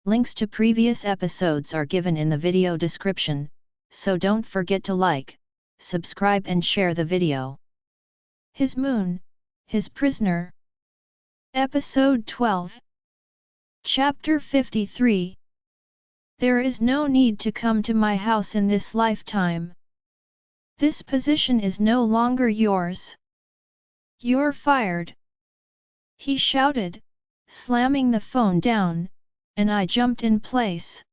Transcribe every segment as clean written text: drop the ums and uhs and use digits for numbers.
Links to previous episodes are given in the video description, so don't forget to like, subscribe and share the video. His Moon, His Prisoner. Episode 12. Chapter 53. There is no need to come to my house in this lifetime. This position is no longer yours. You're fired. He shouted, slamming the phone down, and I jumped in place.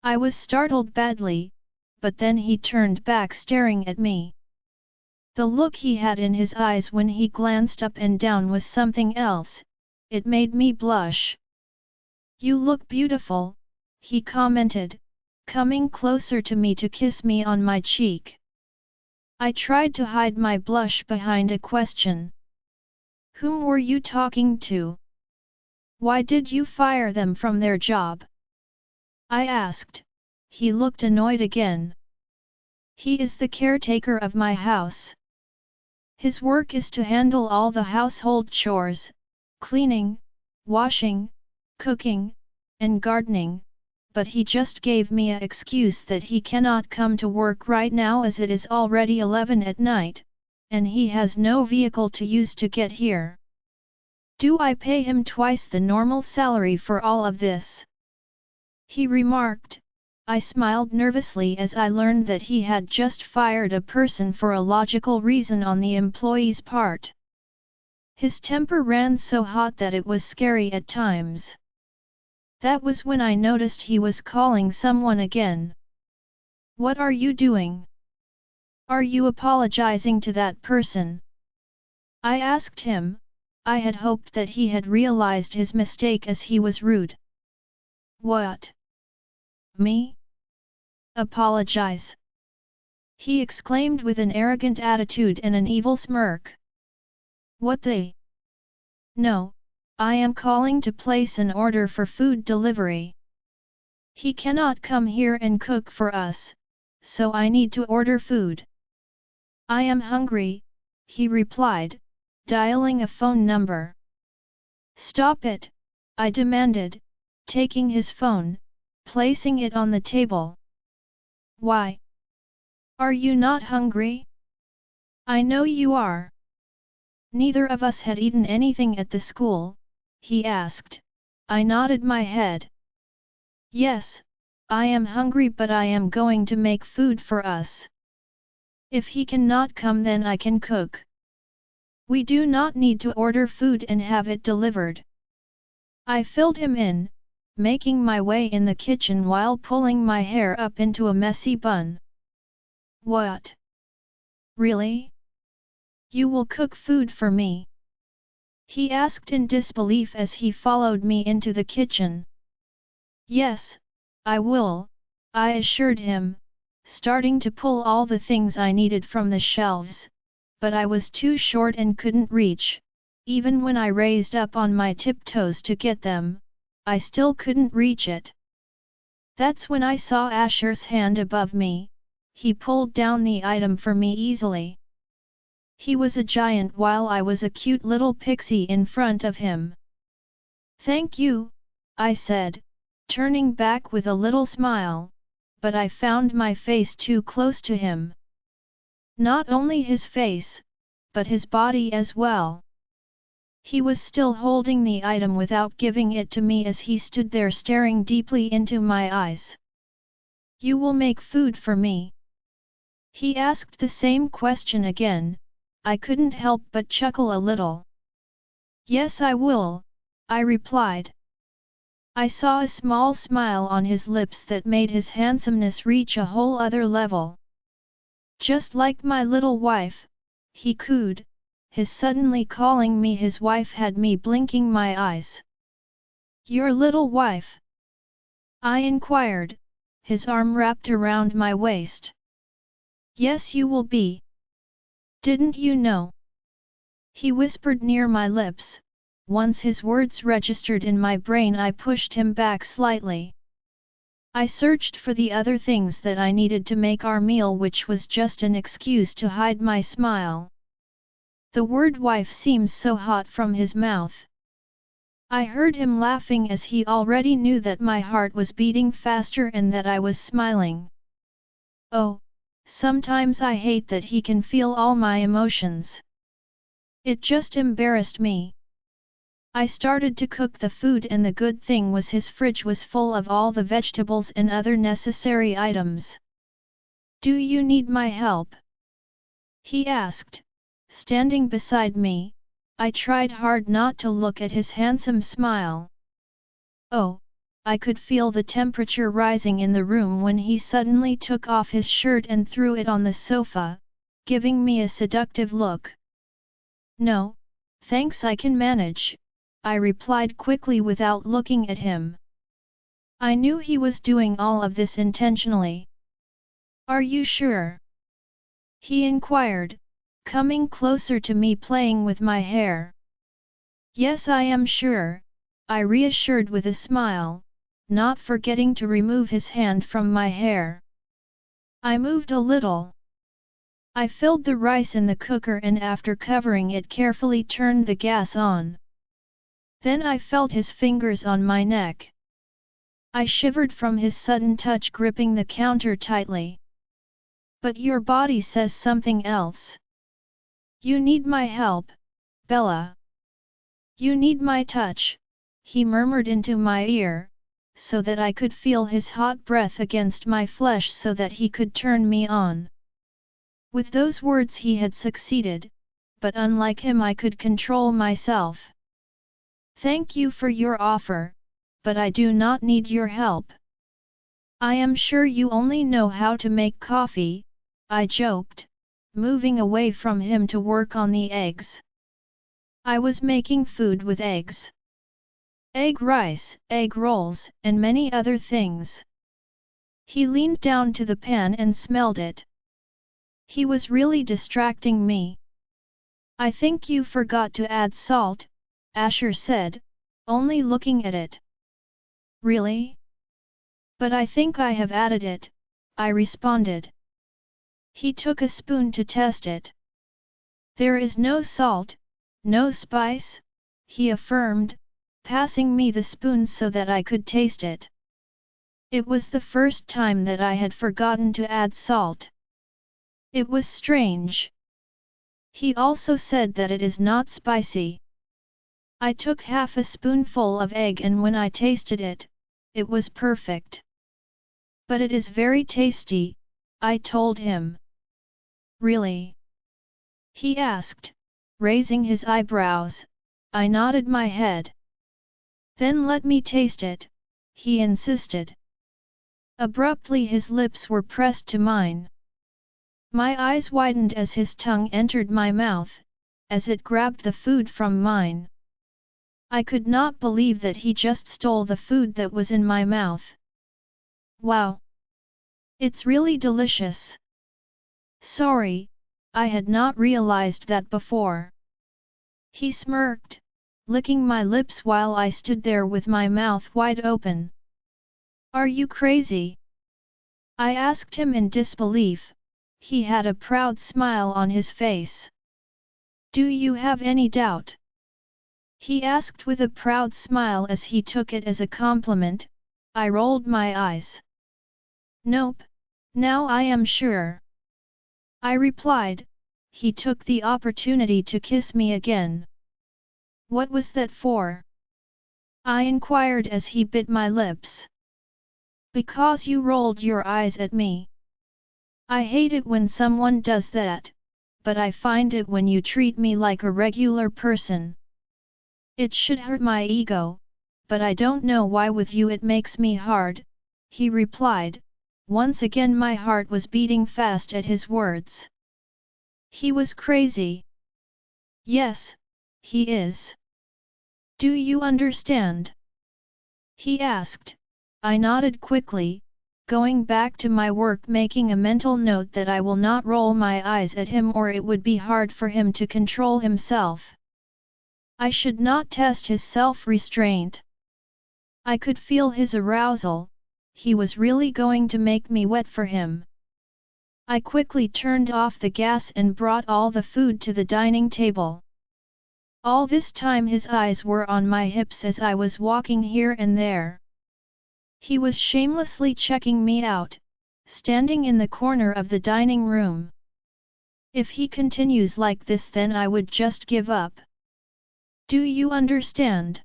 I was startled badly, but then he turned back staring at me. The look he had in his eyes when he glanced up and down was something else. It made me blush. "You look beautiful," he commented, coming closer to me to kiss me on my cheek. I tried to hide my blush behind a question. "Whom were you talking to? Why did you fire them from their job?" I asked. He looked annoyed again. "He is the caretaker of my house. His work is to handle all the household chores, cleaning, washing, cooking, and gardening, but he just gave me an excuse that he cannot come to work right now as it is already 11 at night, and he has no vehicle to use to get here. Do I pay him twice the normal salary for all of this?" he remarked. I smiled nervously as I learned that he had just fired a person for a logical reason on the employee's part. His temper ran so hot that it was scary at times. That was when I noticed he was calling someone again. "What are you doing? Are you apologizing to that person?" I asked him. I had hoped that he had realized his mistake as he was rude. "What? Me? Apologize?" he exclaimed with an arrogant attitude and an evil smirk. "What the? No, I am calling to place an order for food delivery. He cannot come here and cook for us, so I need to order food." "I am hungry," he replied, dialing a phone number. "Stop it," I demanded, taking his phone, placing it on the table. "Why? Are you not hungry? I know you are." "Neither of us had eaten anything at the school," he asked. I nodded my head. "Yes, I am hungry, but I am going to make food for us. If he cannot come, then I can cook. We do not need to order food and have it delivered." I filled him in, making my way in the kitchen while pulling my hair up into a messy bun. "What? Really? You will cook food for me?" he asked in disbelief as he followed me into the kitchen. "Yes, I will," I assured him, starting to pull all the things I needed from the shelves, but I was too short and couldn't reach. Even when I raised up on my tiptoes to get them, I still couldn't reach it. That's when I saw Asher's hand above me. He pulled down the item for me easily. He was a giant while I was a cute little pixie in front of him. "Thank you," I said, turning back with a little smile, but I found my face too close to him. Not only his face, but his body as well. He was still holding the item without giving it to me as he stood there staring deeply into my eyes. "You will make food for me?" he asked the same question again. I couldn't help but chuckle a little. "Yes, I will," I replied. I saw a small smile on his lips that made his handsomeness reach a whole other level. "Just like my little wife," he cooed. His suddenly calling me his wife had me blinking my eyes. "Your little wife?" I inquired, his arm wrapped around my waist. "Yes, you will be. Didn't you know?" he whispered near my lips. Once his words registered in my brain, I pushed him back slightly. I searched for the other things that I needed to make our meal, which was just an excuse to hide my smile. The word wife seemed so hot from his mouth. I heard him laughing as he already knew that my heart was beating faster and that I was smiling. Oh, sometimes I hate that he can feel all my emotions. It just embarrassed me. I started to cook the food and the good thing was his fridge was full of all the vegetables and other necessary items. Do you need my help? He asked, standing beside me. I tried hard not to look at his handsome smile. Oh, I could feel the temperature rising in the room when he suddenly took off his shirt and threw it on the sofa, giving me a seductive look. No, thanks, I can manage, I replied quickly without looking at him. I knew he was doing all of this intentionally. Are you sure? He inquired, coming closer to me playing with my hair. Yes, I am sure, I reassured with a smile, not forgetting to remove his hand from my hair. I moved a little. I filled the rice in the cooker and after covering it carefully turned the gas on. Then I felt his fingers on my neck. I shivered from his sudden touch gripping the counter tightly. But your body says something else. You need my help, Bella. You need my touch, he murmured into my ear, so that I could feel his hot breath against my flesh so that he could turn me on. With those words he had succeeded, but unlike him I could control myself. Thank you for your offer, but I do not need your help. I am sure you only know how to make coffee, I joked, moving away from him to work on the eggs. I was making food with eggs. Egg rice, egg rolls, and many other things. He leaned down to the pan and smelled it. He was really distracting me. I think you forgot to add salt, Asher said, only looking at it. Really? But I think I have added it, I responded. He took a spoon to test it. There is no salt, no spice, he affirmed, passing me the spoon so that I could taste it. It was the first time that I had forgotten to add salt. It was strange. He also said that it is not spicy. I took half a spoonful of egg and when I tasted it, it was perfect. But it is very tasty, I told him. Really? He asked, raising his eyebrows. I nodded my head. Then let me taste it, he insisted. Abruptly his lips were pressed to mine. My eyes widened as his tongue entered my mouth, as it grabbed the food from mine. I could not believe that he just stole the food that was in my mouth. Wow! It's really delicious. Sorry, I had not realized that before. He smirked, licking my lips while I stood there with my mouth wide open. Are you crazy? I asked him in disbelief. He had a proud smile on his face. Do you have any doubt? He asked with a proud smile as he took it as a compliment. I rolled my eyes. Nope, now I am sure. I replied. He took the opportunity to kiss me again. What was that for? I inquired as he bit my lips. Because you rolled your eyes at me. I hate it when someone does that, but I find it when you treat me like a regular person. It should hurt my ego, but I don't know why with you it makes me hard, he replied. Once again my heart was beating fast at his words. He was crazy. Yes, he is. Do you understand? He asked. I nodded quickly, going back to my work making a mental note that I will not roll my eyes at him or it would be hard for him to control himself. I should not test his self-restraint. I could feel his arousal, he was really going to make me wet for him. I quickly turned off the gas and brought all the food to the dining table. All this time his eyes were on my hips as I was walking here and there. He was shamelessly checking me out, standing in the corner of the dining room. If he continues like this, then I would just give up. Do you understand?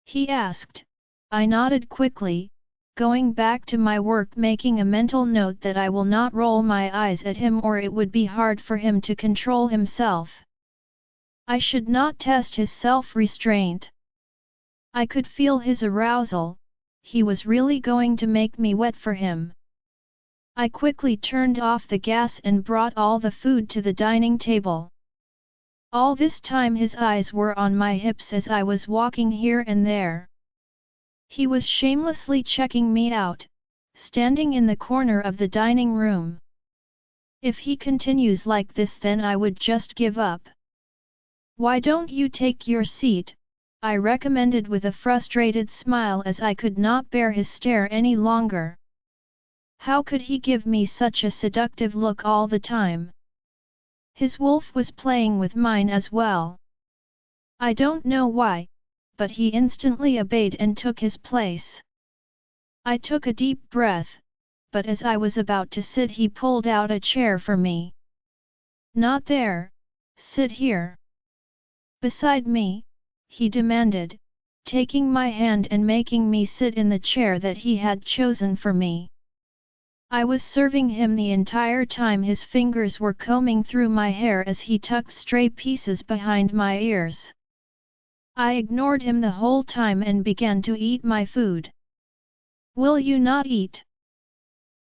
He asked. I nodded quickly, going back to my work, making a mental note that I will not roll my eyes at him or it would be hard for him to control himself. I should not test his self-restraint. I could feel his arousal. He was really going to make me wet for him. I quickly turned off the gas and brought all the food to the dining table. All this time his eyes were on my hips as I was walking here and there. He was shamelessly checking me out, standing in the corner of the dining room. If he continues like this, then I would just give up. Why don't you take your seat? I recommended with a frustrated smile as I could not bear his stare any longer. How could he give me such a seductive look all the time? His wolf was playing with mine as well. I don't know why, but he instantly obeyed and took his place. I took a deep breath, but as I was about to sit, he pulled out a chair for me. Not there, sit here. Beside me, he demanded, taking my hand and making me sit in the chair that he had chosen for me. I was serving him the entire time. His fingers were combing through my hair as he tucked stray pieces behind my ears. I ignored him the whole time and began to eat my food. Will you not eat?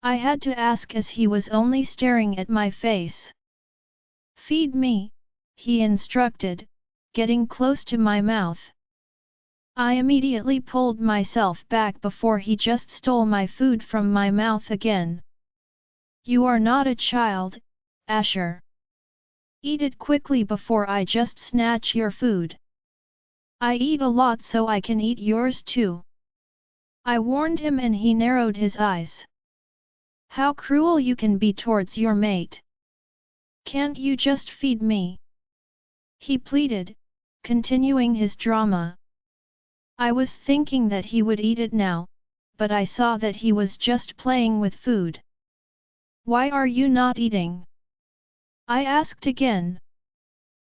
I had to ask as he was only staring at my face. Feed me, he instructed, getting close to my mouth. I immediately pulled myself back before he just stole my food from my mouth again. You are not a child, Asher. Eat it quickly before I just snatch your food. I eat a lot so I can eat yours too. I warned him and he narrowed his eyes. How cruel you can be towards your mate. Can't you just feed me? He pleaded, continuing his drama. I was thinking that he would eat it now, but I saw that he was just playing with food. Why are you not eating? I asked again.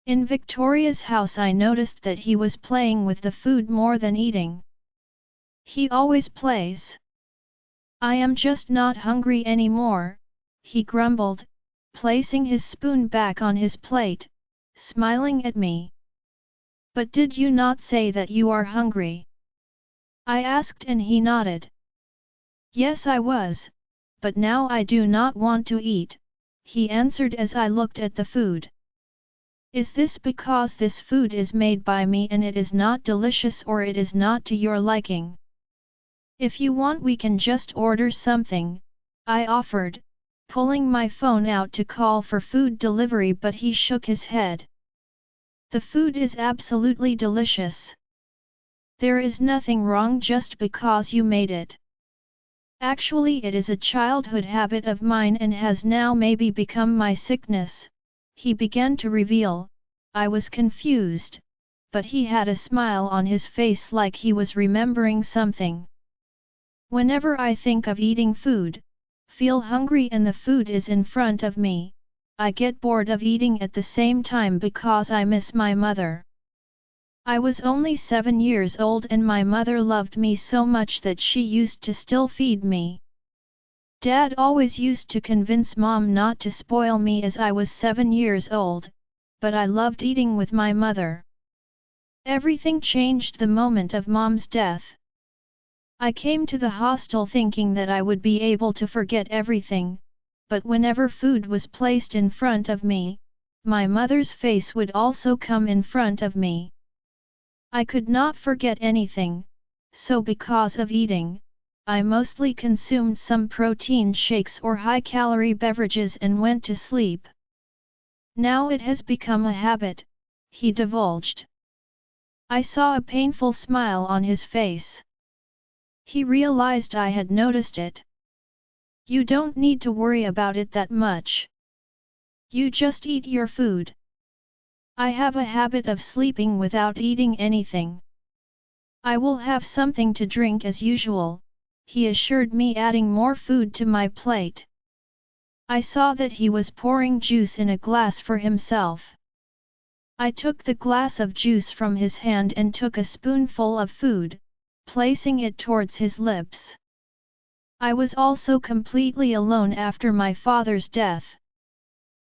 In Victoria's house I noticed that he was playing with the food more than eating. He always plays. I am just not hungry anymore, he grumbled, placing his spoon back on his plate, smiling at me. But did you not say that you are hungry? I asked and he nodded. Yes, I was, but now I do not want to eat, he answered as I looked at the food. Is this because this food is made by me and it is not delicious, or it is not to your liking? If you want we can just order something, I offered, pulling my phone out to call for food delivery, but he shook his head. The food is absolutely delicious. There is nothing wrong just because you made it. Actually, it is a childhood habit of mine and has now maybe become my sickness, he began to reveal. I was confused, but he had a smile on his face like he was remembering something. Whenever I think of eating food, feel hungry and the food is in front of me, I get bored of eating at the same time because I miss my mother. I was only 7 years old and my mother loved me so much that she used to still feed me. Dad always used to convince Mom not to spoil me as I was 7 years old, but I loved eating with my mother. Everything changed the moment of Mom's death. I came to the hostel thinking that I would be able to forget everything, but whenever food was placed in front of me, my mother's face would also come in front of me. I could not forget anything, so because of eating, I mostly consumed some protein shakes or high-calorie beverages and went to sleep. Now it has become a habit, he divulged. I saw a painful smile on his face. He realized I had noticed it. You don't need to worry about it that much. You just eat your food. I have a habit of sleeping without eating anything. I will have something to drink as usual, he assured me, adding more food to my plate. I saw that he was pouring juice in a glass for himself. I took the glass of juice from his hand and took a spoonful of food, placing it towards his lips. I was also completely alone after my father's death.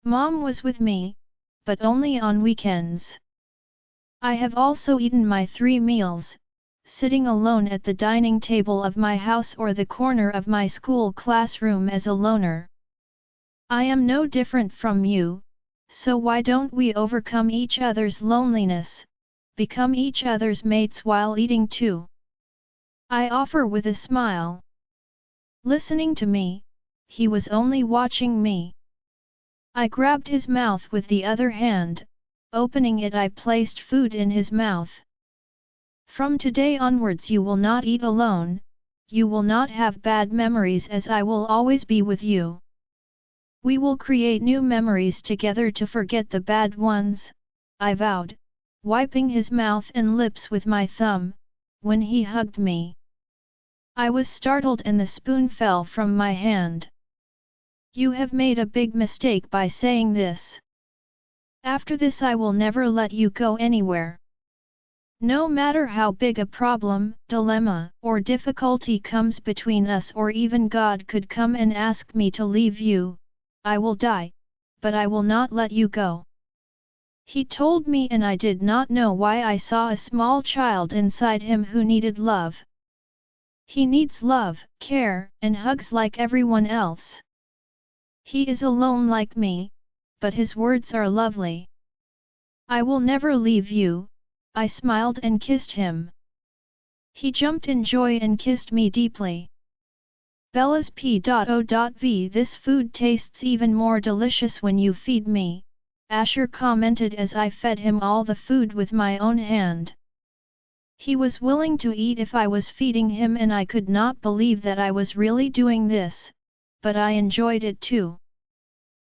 Mom was with me, but only on weekends. I have also eaten my 3 meals, sitting alone at the dining table of my house or the corner of my school classroom as a loner. I am no different from you, so why don't we overcome each other's loneliness, become each other's mates while eating too? I offer with a smile. Listening to me, he was only watching me. I grabbed his mouth with the other hand, opening it I placed food in his mouth. From today onwards you will not eat alone, you will not have bad memories as I will always be with you. We will create new memories together to forget the bad ones, I vowed, wiping his mouth and lips with my thumb, when he hugged me. I was startled and the spoon fell from my hand. You have made a big mistake by saying this. After this I will never let you go anywhere. No matter how big a problem, dilemma, or difficulty comes between us, or even God could come and ask me to leave you, I will die, but I will not let you go. He told me, and I did not know why I saw a small child inside him who needed love. He needs love, care, and hugs like everyone else. He is alone like me, but his words are lovely. I will never leave you, I smiled and kissed him. He jumped in joy and kissed me deeply. Bella's P.O.V. This food tastes even more delicious when you feed me, Asher commented as I fed him all the food with my own hand. He was willing to eat if I was feeding him, and I could not believe that I was really doing this, but I enjoyed it too.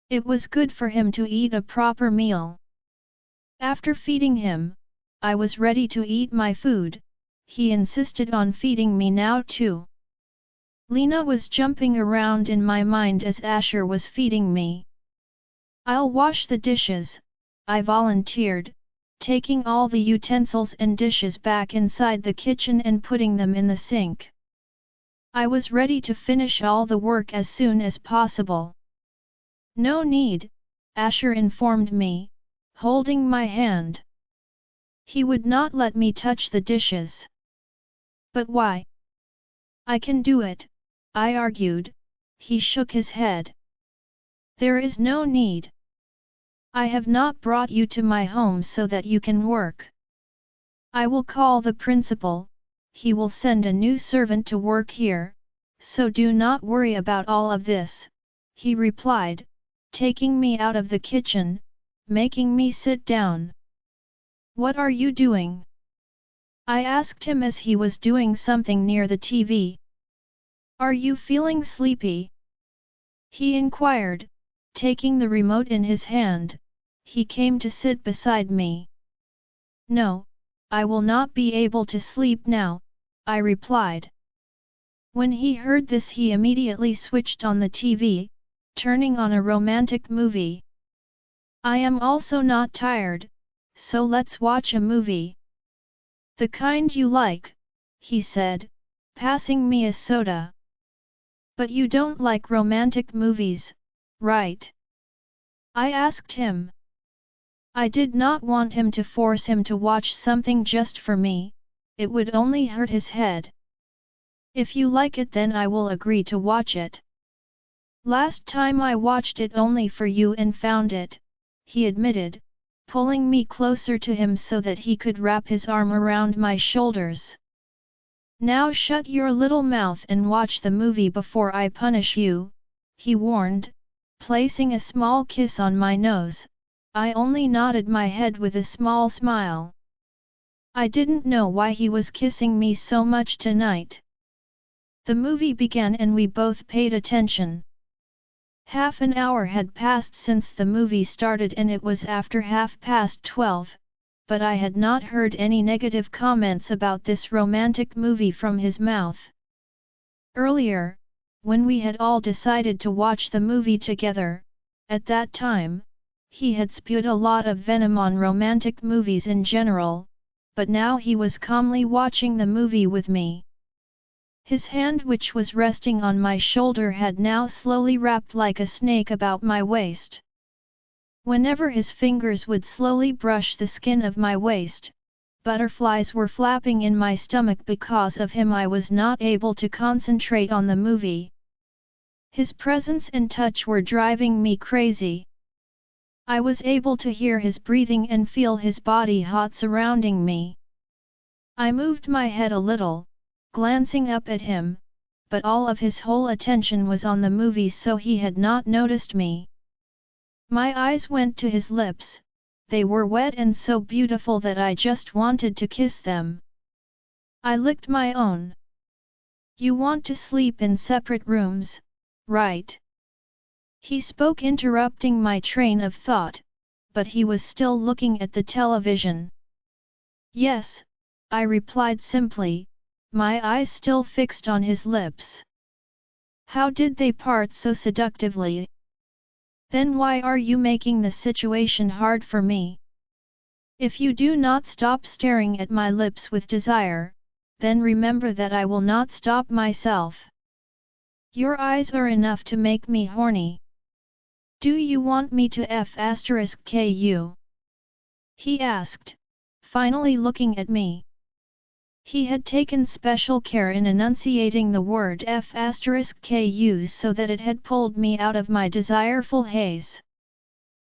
It was good for him to eat a proper meal. After feeding him, I was ready to eat my food. He insisted on feeding me now too. Lena was jumping around in my mind as Asher was feeding me. I'll wash the dishes, I volunteered, taking all the utensils and dishes back inside the kitchen and putting them in the sink. I was ready to finish all the work as soon as possible. No need, Asher informed me, holding my hand. He would not let me touch the dishes. But why? I can do it, I argued. He shook his head. There is no need. I have not brought you to my home so that you can work. I will call the principal, he will send a new servant to work here, so do not worry about all of this, he replied, taking me out of the kitchen, making me sit down. What are you doing? I asked him as he was doing something near the TV. Are you feeling sleepy? He inquired, taking the remote in his hand. He came to sit beside me. No, I will not be able to sleep now, I replied. When he heard this, he immediately switched on the TV, turning on a romantic movie. I am also not tired, so let's watch a movie. The kind you like, he said, passing me a soda. But you don't like romantic movies, right? I asked him. I did not want him to force him to watch something just for me, it would only hurt his head. If you like it, then I will agree to watch it. Last time I watched it only for you and found it, he admitted, pulling me closer to him so that he could wrap his arm around my shoulders. Now shut your little mouth and watch the movie before I punish you, he warned, placing a small kiss on my nose. I only nodded my head with a small smile. I didn't know why he was kissing me so much tonight. The movie began and we both paid attention. Half an hour had passed since the movie started and it was after 12:30, but I had not heard any negative comments about this romantic movie from his mouth. Earlier, when we had all decided to watch the movie together, at that time, he had spewed a lot of venom on romantic movies in general, but now he was calmly watching the movie with me. His hand which was resting on my shoulder had now slowly wrapped like a snake about my waist. Whenever his fingers would slowly brush the skin of my waist, butterflies were flapping in my stomach. Because of him I was not able to concentrate on the movie. His presence and touch were driving me crazy. I was able to hear his breathing and feel his body hot surrounding me. I moved my head a little, glancing up at him, but all of his whole attention was on the movie, so he had not noticed me. My eyes went to his lips. They were wet and so beautiful that I just wanted to kiss them. I licked my own. "You want to sleep in separate rooms, right?" He spoke, interrupting my train of thought, but he was still looking at the television. "Yes," I replied simply, my eyes still fixed on his lips. How did they part so seductively? "Then why are you making the situation hard for me? If you do not stop staring at my lips with desire, then remember that I will not stop myself. Your eyes are enough to make me horny. Do you want me to f***ku?" he asked, finally looking at me. He had taken special care in enunciating the word f***ku so that it had pulled me out of my desireful haze.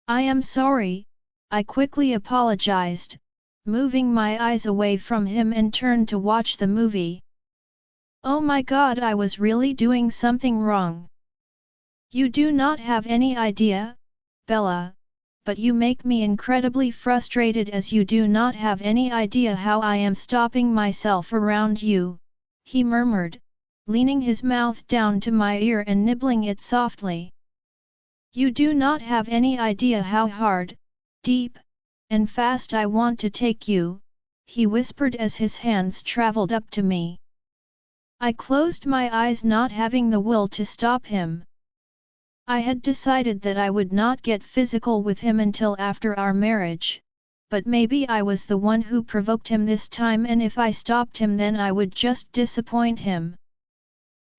"I am sorry," I quickly apologized, moving my eyes away from him and turned to watch the movie. Oh my god, I was really doing something wrong. You do not have any idea, Bella, but you make me incredibly frustrated, as you do not have any idea how I am stopping myself around you," he murmured, leaning his mouth down to my ear and nibbling it softly. "You do not have any idea how hard, deep, and fast I want to take you," he whispered as his hands traveled up to me. I closed my eyes, not having the will to stop him. I had decided that I would not get physical with him until after our marriage, but maybe I was the one who provoked him this time, and if I stopped him then I would just disappoint him.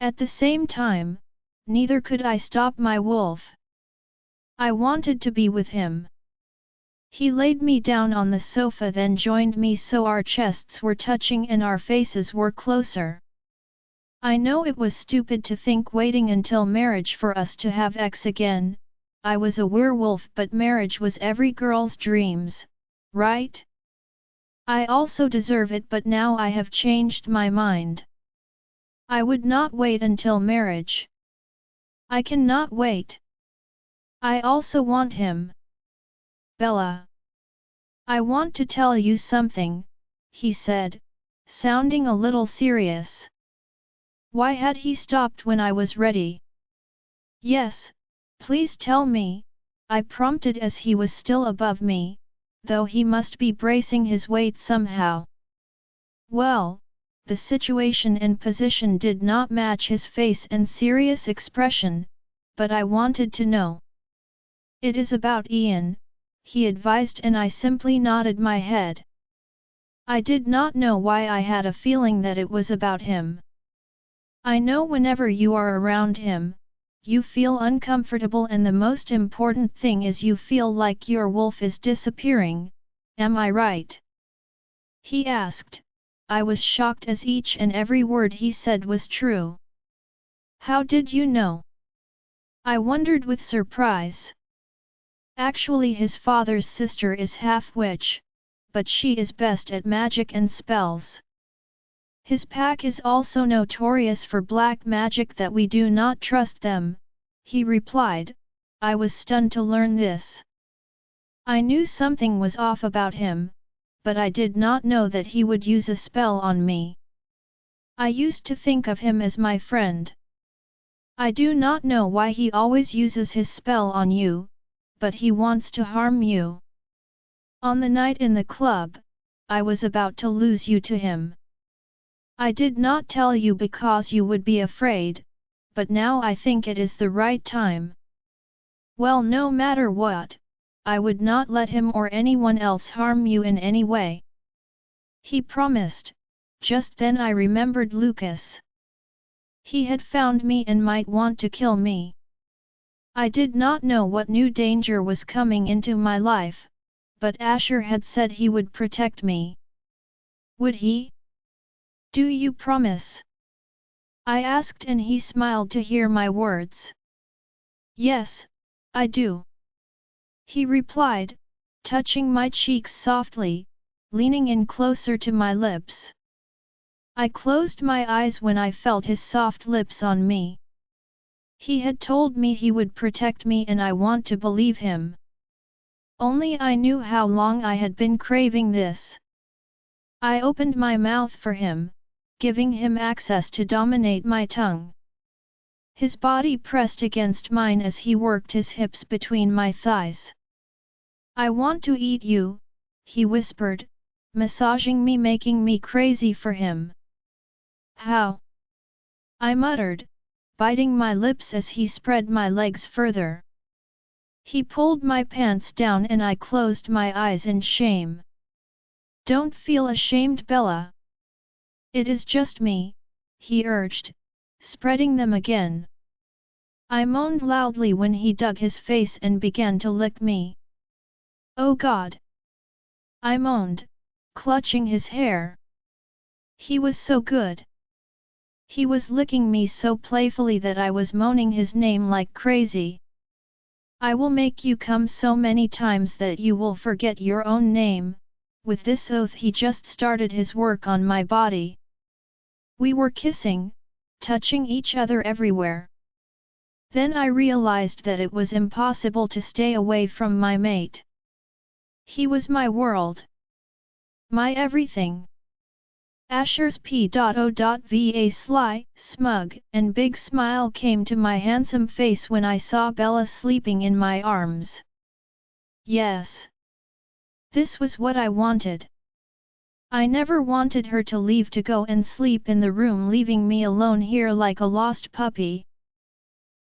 At the same time, neither could I stop my wolf. I wanted to be with him. He laid me down on the sofa, then joined me so our chests were touching and our faces were closer. I know it was stupid to think waiting until marriage for us to have sex again. I was a werewolf, but marriage was every girl's dreams, right? I also deserve it, but now I have changed my mind. I would not wait until marriage. I cannot wait. I also want him. Bella. I want to tell you something, he said, sounding a little serious. Why had he stopped when I was ready? "Yes, please tell me," I prompted as he was still above me, though he must be bracing his weight somehow. Well, the situation and position did not match his face and serious expression, but I wanted to know. "It is about Ian," he advised, and I simply nodded my head. I did not know why I had a feeling that it was about him. I know whenever you are around him, you feel uncomfortable, and the most important thing is you feel like your wolf is disappearing, am I right? He asked. I was shocked as each and every word he said was true. "How did you know?" I wondered with surprise. Actually, his father's sister is half-witch, but she is best at magic and spells. His pack is also notorious for black magic, that we do not trust them, he replied. I was stunned to learn this. I knew something was off about him, but I did not know that he would use a spell on me. I used to think of him as my friend. I do not know why he always uses his spell on you, but he wants to harm you. On the night in the club, I was about to lose you to him. I did not tell you because you would be afraid, but now I think it is the right time. Well, no matter what, I would not let him or anyone else harm you in any way. He promised. Just then I remembered Lucas. He had found me and might want to kill me. I did not know what new danger was coming into my life, but Asher had said he would protect me. Would he? Do you promise? I asked and he smiled to hear my words. Yes, I do. He replied, touching my cheeks softly, leaning in closer to my lips. I closed my eyes when I felt his soft lips on me. He had told me he would protect me and I want to believe him. Only I knew how long I had been craving this. I opened my mouth for him, giving him access to dominate my tongue. His body pressed against mine as he worked his hips between my thighs. I want to eat you, he whispered, massaging me, making me crazy for him. How? I muttered, biting my lips as he spread my legs further. He pulled my pants down and I closed my eyes in shame. Don't feel ashamed, Bella. It is just me, he urged, spreading them again. I moaned loudly when he dug his face and began to lick me. Oh God! I moaned, clutching his hair. He was so good. He was licking me so playfully that I was moaning his name like crazy. I will make you come so many times that you will forget your own name. With this oath he just started his work on my body. We were kissing, touching each other everywhere. Then I realized that it was impossible to stay away from my mate. He was my world. My everything. Asher's P.O.Va sly, smug, and big smile came to my handsome face when I saw Bella sleeping in my arms. Yes. This was what I wanted. I never wanted her to leave to go and sleep in the room, leaving me alone here like a lost puppy.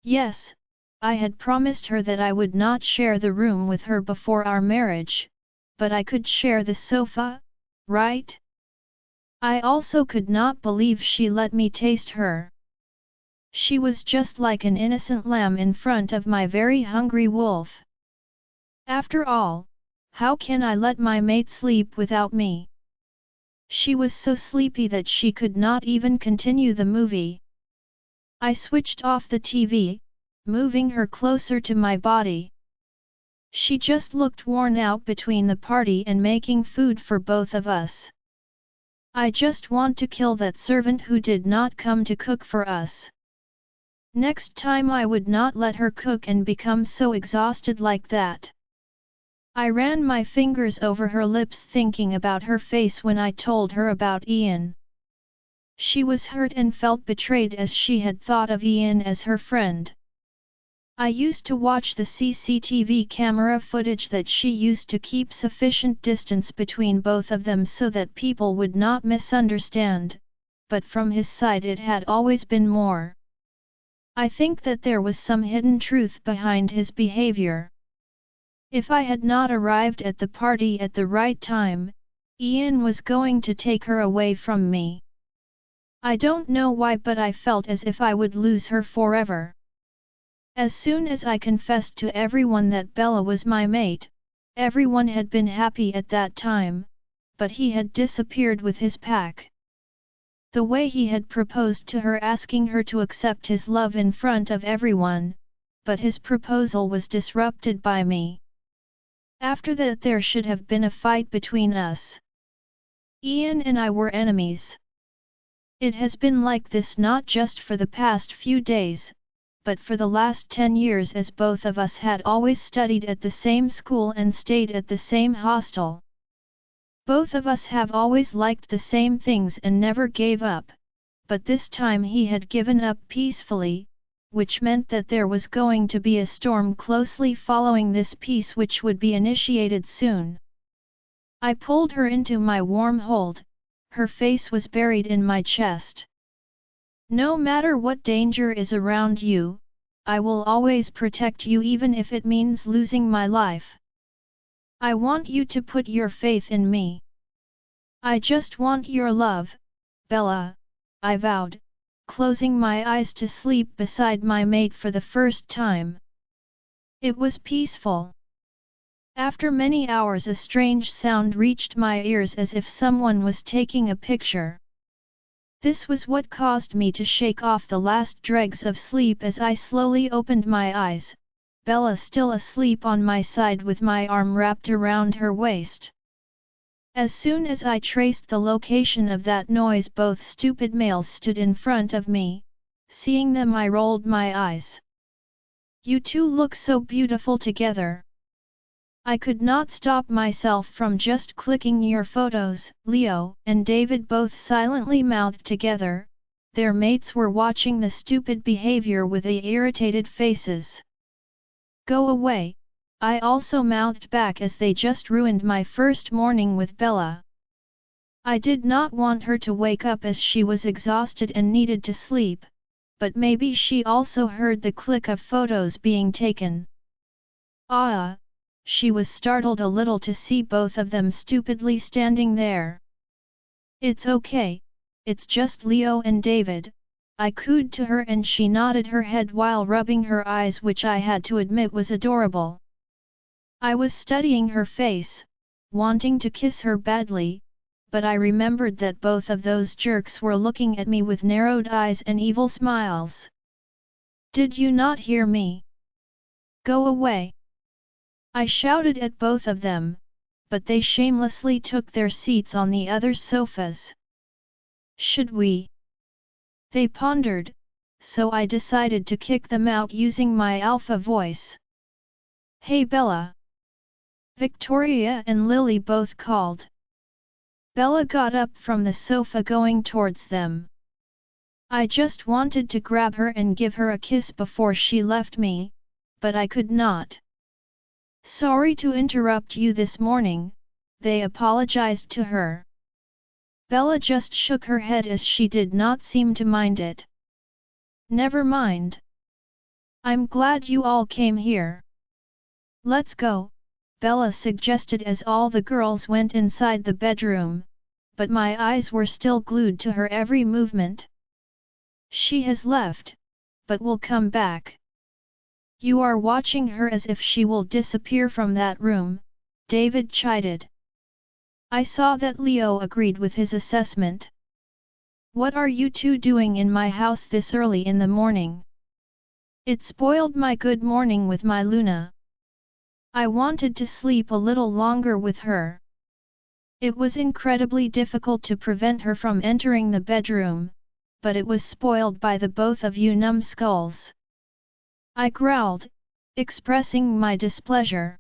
Yes, I had promised her that I would not share the room with her before our marriage, but I could share the sofa, right? I also could not believe she let me taste her. She was just like an innocent lamb in front of my very hungry wolf. After all, how can I let my mate sleep without me? She was so sleepy that she could not even continue the movie. I switched off the TV, moving her closer to my body. She just looked worn out between the party and making food for both of us. I just want to kill that servant who did not come to cook for us. Next time I would not let her cook and become so exhausted like that. I ran my fingers over her lips, thinking about her face when I told her about Ian. She was hurt and felt betrayed as she had thought of Ian as her friend. I used to watch the CCTV camera footage that she used to keep sufficient distance between both of them so that people would not misunderstand, but from his side it had always been more. I think that there was some hidden truth behind his behavior. If I had not arrived at the party at the right time, Ian was going to take her away from me. I don't know why, but I felt as if I would lose her forever. As soon as I confessed to everyone that Bella was my mate, everyone had been happy at that time, but he had disappeared with his pack. The way he had proposed to her, asking her to accept his love in front of everyone, but his proposal was disrupted by me. After that there should have been a fight between us. Ian and I were enemies. It has been like this not just for the past few days, but for the last 10 years, as both of us had always studied at the same school and stayed at the same hostel. Both of us have always liked the same things and never gave up, but this time he had given up peacefully, which meant that there was going to be a storm closely following this peace which would be initiated soon. I pulled her into my warm hold, her face was buried in my chest. No matter what danger is around you, I will always protect you even if it means losing my life. I want you to put your faith in me. I just want your love, Bella, I vowed, closing my eyes to sleep beside my mate for the first time. It was peaceful. After many hours a strange sound reached my ears as if someone was taking a picture. This was what caused me to shake off the last dregs of sleep as I slowly opened my eyes, Bella still asleep on my side with my arm wrapped around her waist. As soon as I traced the location of that noise, both stupid males stood in front of me. Seeing them I rolled my eyes. You two look so beautiful together. I could not stop myself from just clicking your photos. Leo and David both silently mouthed together. Their mates were watching the stupid behavior with irritated faces. Go away, I also mouthed back as they just ruined my first morning with Bella. I did not want her to wake up as she was exhausted and needed to sleep, but maybe she also heard the click of photos being taken. Ah! She was startled a little to see both of them stupidly standing there. It's okay, it's just Leo and David, I cooed to her and she nodded her head while rubbing her eyes, which I had to admit was adorable. I was studying her face, wanting to kiss her badly, but I remembered that both of those jerks were looking at me with narrowed eyes and evil smiles. Did you not hear me? Go away! I shouted at both of them, but they shamelessly took their seats on the other sofas. Should we? They pondered, so I decided to kick them out using my alpha voice. Hey Bella! Victoria and Lily both called. Bella got up from the sofa going towards them. I just wanted to grab her and give her a kiss before she left me, but I could not. Sorry to interrupt you this morning, they apologized to her. Bella just shook her head as she did not seem to mind it. Never mind. I'm glad you all came here. Let's go, Bella suggested as all the girls went inside the bedroom, but my eyes were still glued to her every movement. She has left, but will come back. You are watching her as if she will disappear from that room, David chided. I saw that Leo agreed with his assessment. What are you two doing in my house this early in the morning? It spoiled my good morning with my Luna. I wanted to sleep a little longer with her. It was incredibly difficult to prevent her from entering the bedroom, but it was spoiled by the both of you numbskulls. I growled, expressing my displeasure.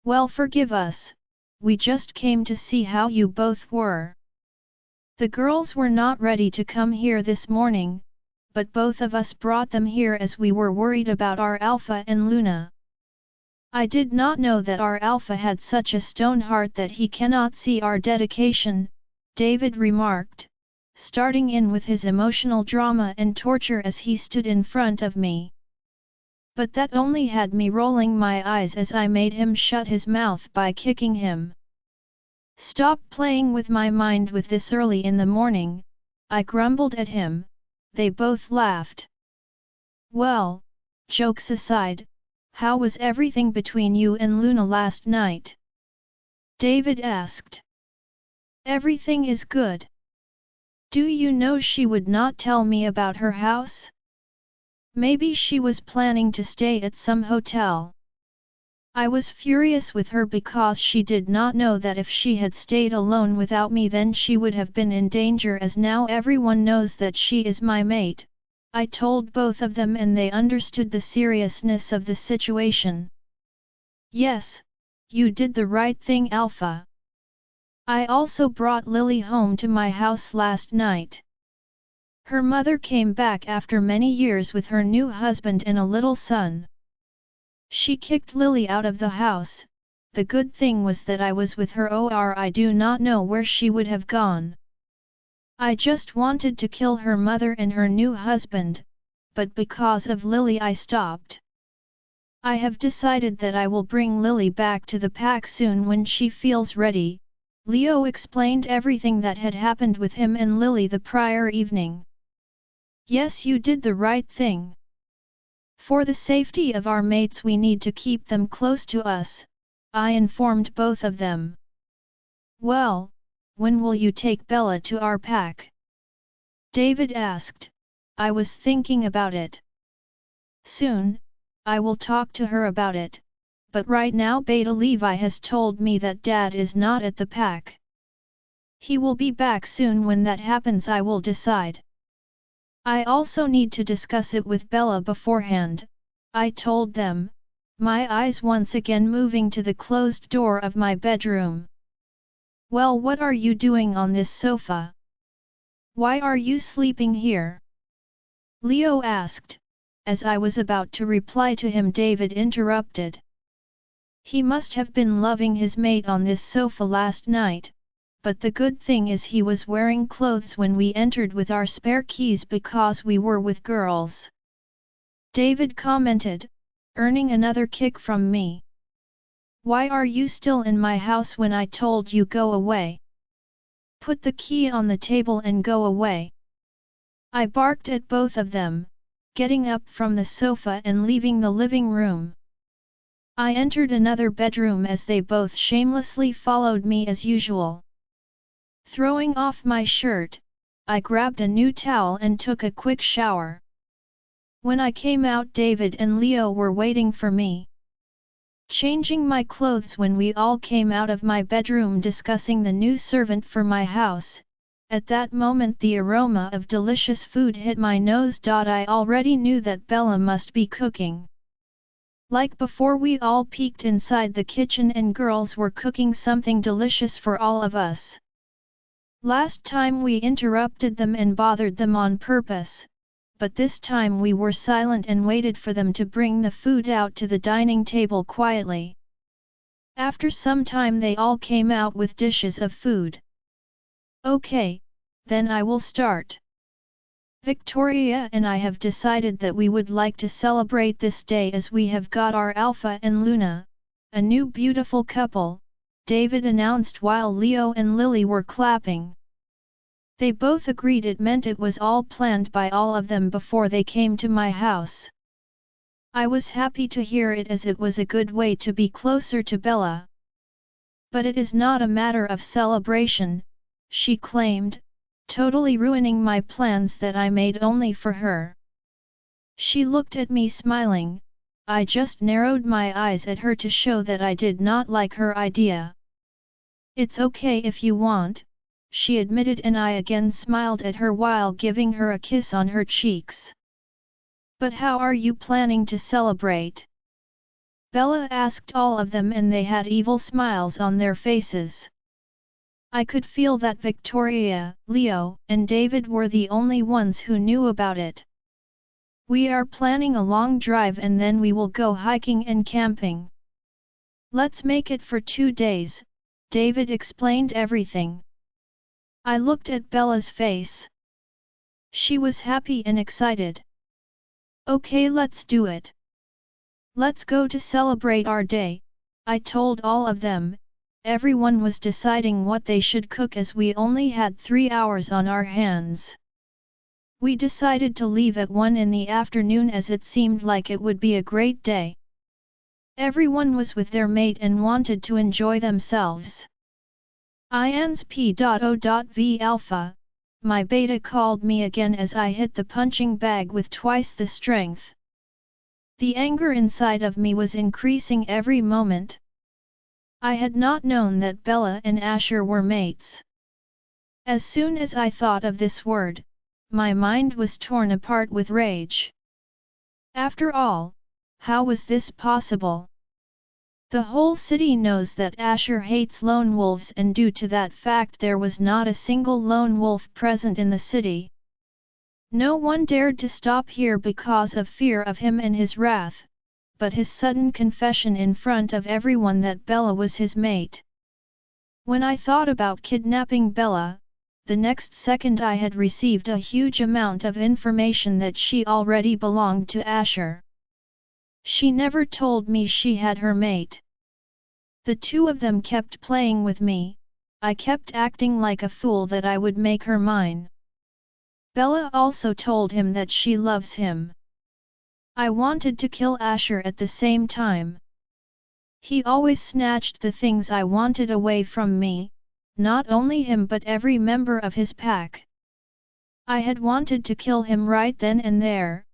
Well, forgive us, we just came to see how you both were. The girls were not ready to come here this morning, but both of us brought them here as we were worried about our Alpha and Luna. I did not know that our Alpha had such a stone heart that he cannot see our dedication, David remarked, starting in with his emotional drama and torture as he stood in front of me. But that only had me rolling my eyes as I made him shut his mouth by kicking him. Stop playing with my mind with this early in the morning, I grumbled at him. They both laughed. Well, jokes aside, how was everything between you and Luna last night? David asked. Everything is good. Do you know she would not tell me about her house? Maybe she was planning to stay at some hotel. I was furious with her because she did not know that if she had stayed alone without me then she would have been in danger, as now everyone knows that she is my mate. I told both of them and they understood the seriousness of the situation. Yes, you did the right thing, Alpha. I also brought Lily home to my house last night. Her mother came back after many years with her new husband and a little son. She kicked Lily out of the house. The good thing was that I was with her, or I do not know where she would have gone. I just wanted to kill her mother and her new husband, but because of Lily I stopped. I have decided that I will bring Lily back to the pack soon when she feels ready. Leo explained everything that had happened with him and Lily the prior evening. Yes, you did the right thing. For the safety of our mates we need to keep them close to us, I informed both of them. Well, when will you take Bella to our pack? David asked. I was thinking about it. Soon, I will talk to her about it, but right now Beta Levi has told me that Dad is not at the pack. He will be back soon. When that happens I will decide. I also need to discuss it with Bella beforehand, I told them, my eyes once again moving to the closed door of my bedroom. Well, what are you doing on this sofa? Why are you sleeping here? Leo asked. As I was about to reply to him, David interrupted. He must have been loving his mate on this sofa last night, but the good thing is he was wearing clothes when we entered with our spare keys because we were with girls. David commented, earning another kick from me. Why are you still in my house when I told you go away? Put the key on the table and go away. I barked at both of them, getting up from the sofa and leaving the living room. I entered another bedroom as they both shamelessly followed me as usual. Throwing off my shirt, I grabbed a new towel and took a quick shower. When I came out, David and Leo were waiting for me. Changing my clothes when we all came out of my bedroom discussing the new servant for my house, at that moment the aroma of delicious food hit my nose. I already knew that Bella must be cooking. Like before, we all peeked inside the kitchen and girls were cooking something delicious for all of us. Last time we interrupted them and bothered them on purpose, but this time we were silent and waited for them to bring the food out to the dining table quietly. After some time they all came out with dishes of food. Okay, then I will start. Victoria and I have decided that we would like to celebrate this day as we have got our Alpha and Luna, a new beautiful couple, David announced while Leo and Lily were clapping. They both agreed it meant it was all planned by all of them before they came to my house. I was happy to hear it as it was a good way to be closer to Bella. But it is not a matter of celebration, she claimed, totally ruining my plans that I made only for her. She looked at me smiling. I just narrowed my eyes at her to show that I did not like her idea. It's okay if you want, she admitted, and I again smiled at her while giving her a kiss on her cheeks. But how are you planning to celebrate? Bella asked all of them, and they had evil smiles on their faces. I could feel that Victoria, Leo, and David were the only ones who knew about it. We are planning a long drive and then we will go hiking and camping. Let's make it for 2 days, David explained everything. I looked at Bella's face. She was happy and excited. Okay, let's do it. Let's go to celebrate our day, I told all of them. Everyone was deciding what they should cook as we only had 3 hours on our hands. We decided to leave at 1 in the afternoon as it seemed like it would be a great day. Everyone was with their mate and wanted to enjoy themselves. INSP.O.V Alpha, my beta called me again as I hit the punching bag with twice the strength. The anger inside of me was increasing every moment. I had not known that Bella and Asher were mates. As soon as I thought of this word, my mind was torn apart with rage. After all, how was this possible? The whole city knows that Asher hates lone wolves, and due to that fact there was not a single lone wolf present in the city. No one dared to stop here because of fear of him and his wrath, but his sudden confession in front of everyone that Bella was his mate. When I thought about kidnapping Bella, the next second I had received a huge amount of information that she already belonged to Asher. She never told me she had her mate. The two of them kept playing with me, I kept acting like a fool that I would make her mine. Bella also told him that she loves him. I wanted to kill Asher at the same time. He always snatched the things I wanted away from me, not only him but every member of his pack. I had wanted to kill him right then and there,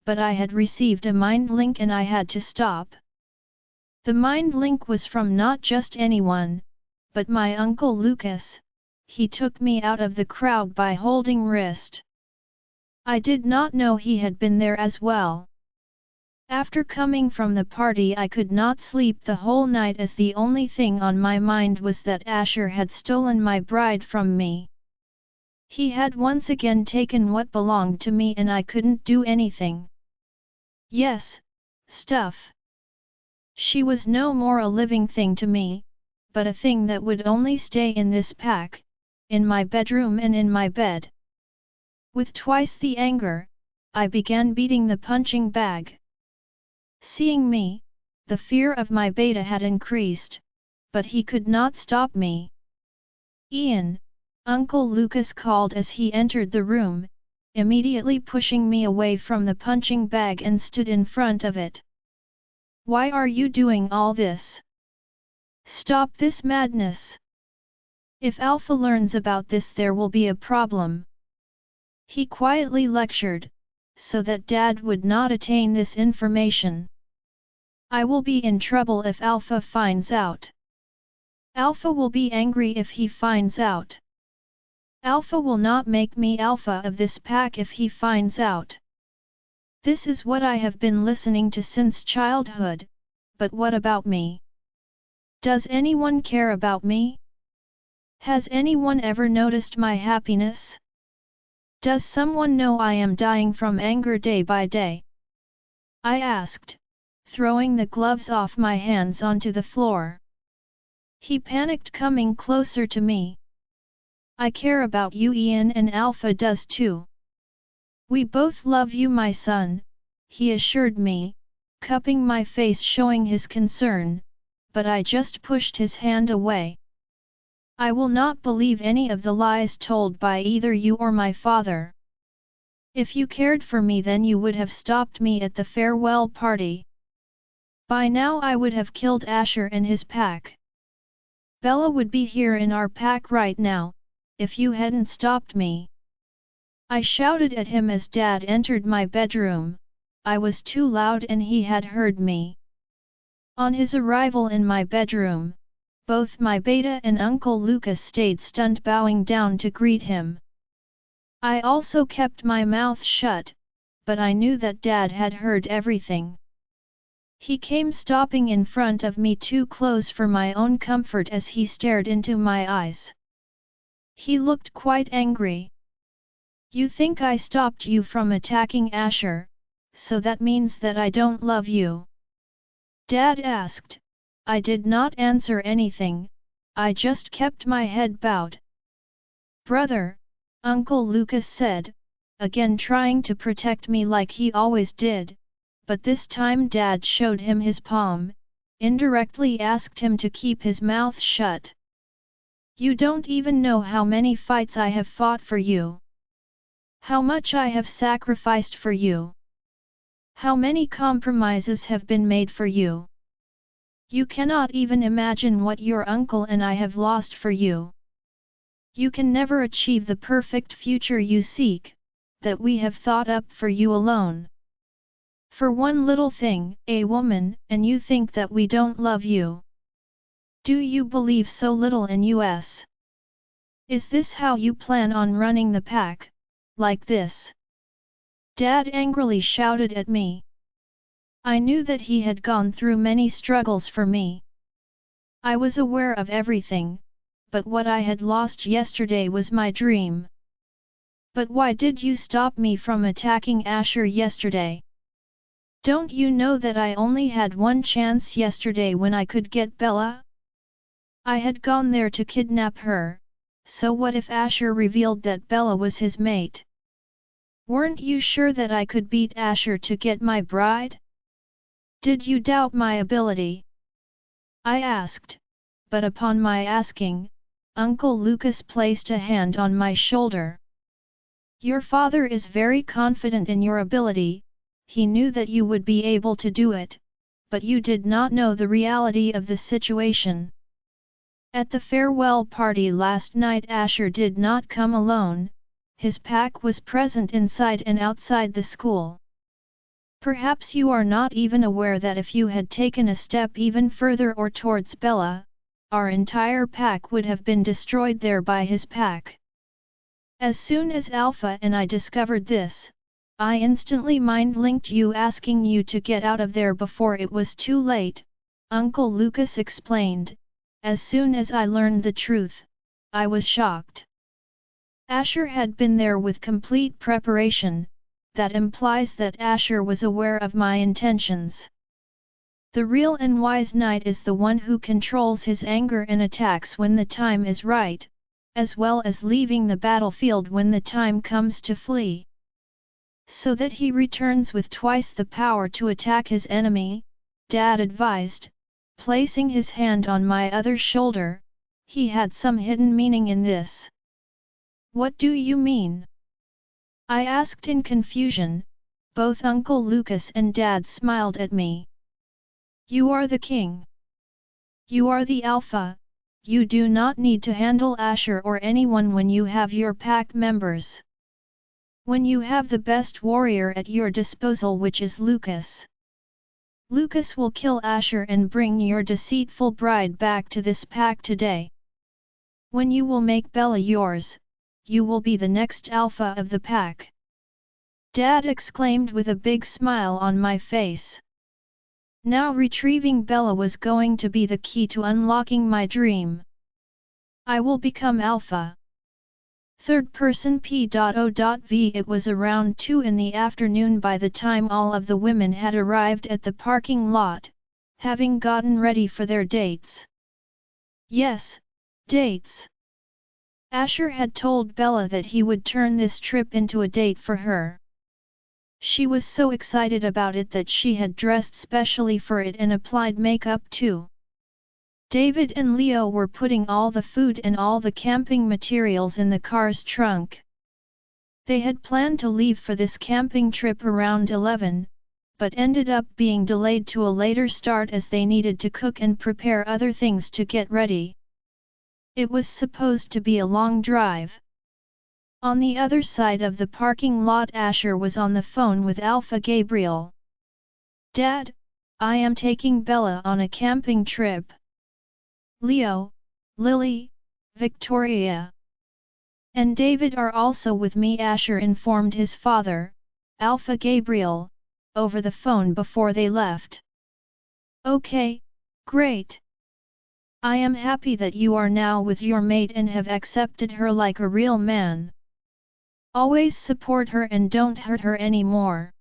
but I had received a mind link and I had to stop. The mind link was from not just anyone, but my uncle Lucas. He took me out of the crowd by holding wrist. I did not know he had been there as well. After coming from the party I could not sleep the whole night as the only thing on my mind was that Asher had stolen my bride from me. He had once again taken what belonged to me and I couldn't do anything. Yes, stuff. She was no more a living thing to me, but a thing that would only stay in this pack, in my bedroom and in my bed. With twice the anger, I began beating the punching bag. Seeing me, the fear of my beta had increased, but he could not stop me. "Ian," Uncle Lucas called as he entered the room, immediately pushing me away from the punching bag and stood in front of it. "Why are you doing all this? Stop this madness. If Alpha learns about this there will be a problem." He quietly lectured, so that Dad would not attain this information. "I will be in trouble if Alpha finds out. Alpha will be angry if he finds out. Alpha will not make me alpha of this pack if he finds out. This is what I have been listening to since childhood, but what about me? Does anyone care about me? Has anyone ever noticed my happiness? Does someone know I am dying from anger day by day?" I asked, throwing the gloves off my hands onto the floor. He panicked, coming closer to me. "I care about you, Ian, and Alpha does too. We both love you, my son," he assured me, cupping my face showing his concern, but I just pushed his hand away. "I will not believe any of the lies told by either you or my father. If you cared for me then you would have stopped me at the farewell party. By now I would have killed Asher and his pack. Bella would be here in our pack right now, if you hadn't stopped me." I shouted at him as Dad entered my bedroom. I was too loud and he had heard me. On his arrival in my bedroom, both my beta and Uncle Lucas stayed stunned, bowing down to greet him. I also kept my mouth shut, but I knew that Dad had heard everything. He came stopping in front of me too close for my own comfort as he stared into my eyes. He looked quite angry. "You think I stopped you from attacking Asher, so that means that I don't love you?" Dad asked. I did not answer anything, I just kept my head bowed. "Brother," Uncle Lucas said, again trying to protect me like he always did, but this time Dad showed him his palm, indirectly asked him to keep his mouth shut. "You don't even know how many fights I have fought for you. How much I have sacrificed for you. How many compromises have been made for you. You cannot even imagine what your uncle and I have lost for you. You can never achieve the perfect future you seek, that we have thought up for you alone. For one little thing, a woman, and you think that we don't love you. Do you believe so little in us? Is this how you plan on running the pack, like this?" Dad angrily shouted at me. I knew that he had gone through many struggles for me. I was aware of everything, but what I had lost yesterday was my dream. But why did you stop me from attacking Asher yesterday? Don't you know that I only had one chance yesterday when I could get Bella? I had gone there to kidnap her, so what if Asher revealed that Bella was his mate? Weren't you sure that I could beat Asher to get my bride? Did you doubt my ability? I asked, but upon my asking, Uncle Lucas placed a hand on my shoulder. Your father is very confident in your ability, he knew that you would be able to do it, but you did not know the reality of the situation. At the farewell party last night Asher did not come alone, his pack was present inside and outside the school. Perhaps you are not even aware that if you had taken a step even further or towards Bella, our entire pack would have been destroyed there by his pack. As soon as Alpha and I discovered this, I instantly mind-linked you asking you to get out of there before it was too late, Uncle Lucas explained. As soon as I learned the truth, I was shocked. Asher had been there with complete preparation, that implies that Asher was aware of my intentions. The real and wise knight is the one who controls his anger and attacks when the time is right, as well as leaving the battlefield when the time comes to flee. So that he returns with twice the power to attack his enemy, Dad advised, placing his hand on my other shoulder. He had some hidden meaning in this. What do you mean? I asked in confusion. Both Uncle Lucas and Dad smiled at me. You are the king. You are the alpha, you do not need to handle Asher or anyone when you have your pack members. When you have the best warrior at your disposal, which is Lucas. Lucas will kill Asher and bring your deceitful bride back to this pack today. When you will make Bella yours, you will be the next alpha of the pack. Dad exclaimed with a big smile on my face. Now retrieving Bella was going to be the key to unlocking my dream. I will become alpha. Third person P.O.V. It was around 2 in the afternoon by the time all of the women had arrived at the parking lot, having gotten ready for their dates. Yes, dates. Asher had told Bella that he would turn this trip into a date for her. She was so excited about it that she had dressed specially for it and applied makeup too. David and Leo were putting all the food and all the camping materials in the car's trunk. They had planned to leave for this camping trip around 11, but ended up being delayed to a later start as they needed to cook and prepare other things to get ready. It was supposed to be a long drive. On the other side of the parking lot, Asher was on the phone with Alpha Gabriel. Dad, I am taking Bella on a camping trip. Leo, Lily, Victoria, and David are also with me, Asher informed his father, Alpha Gabriel, over the phone before they left. Okay, great. I am happy that you are now with your mate and have accepted her like a real man. Always support her and don't hurt her anymore.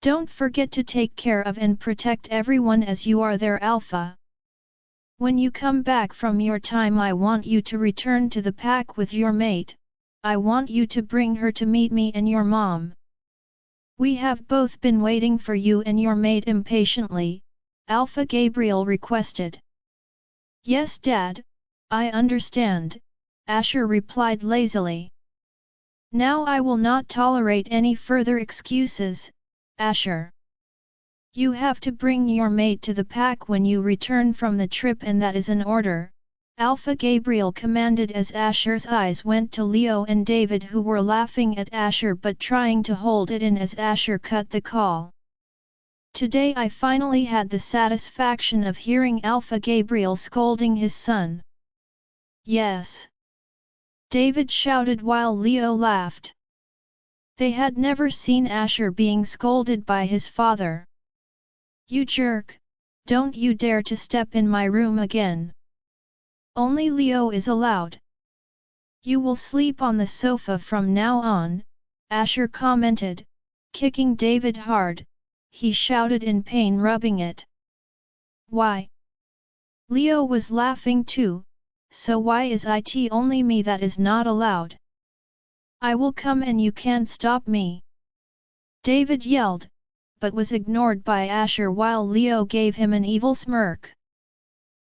Don't forget to take care of and protect everyone as you are their alpha. When you come back from your time, I want you to return to the pack with your mate. I want you to bring her to meet me and your mom. We have both been waiting for you and your mate impatiently, Alpha Gabriel requested. Yes, Dad, I understand, Asher replied lazily. Now I will not tolerate any further excuses, Asher. You have to bring your mate to the pack when you return from the trip, and that is an order, Alpha Gabriel commanded as Asher's eyes went to Leo and David, who were laughing at Asher but trying to hold it in as Asher cut the call. Today I finally had the satisfaction of hearing Alpha Gabriel scolding his son. Yes! David shouted while Leo laughed. They had never seen Asher being scolded by his father. You jerk, don't you dare to step in my room again. Only Leo is allowed. You will sleep on the sofa from now on, Asher commented, kicking David hard. He shouted in pain, rubbing it. Why? Leo was laughing too. So why is it only me that is not allowed? I will come and you can't stop me. David yelled, but was ignored by Asher while Leo gave him an evil smirk.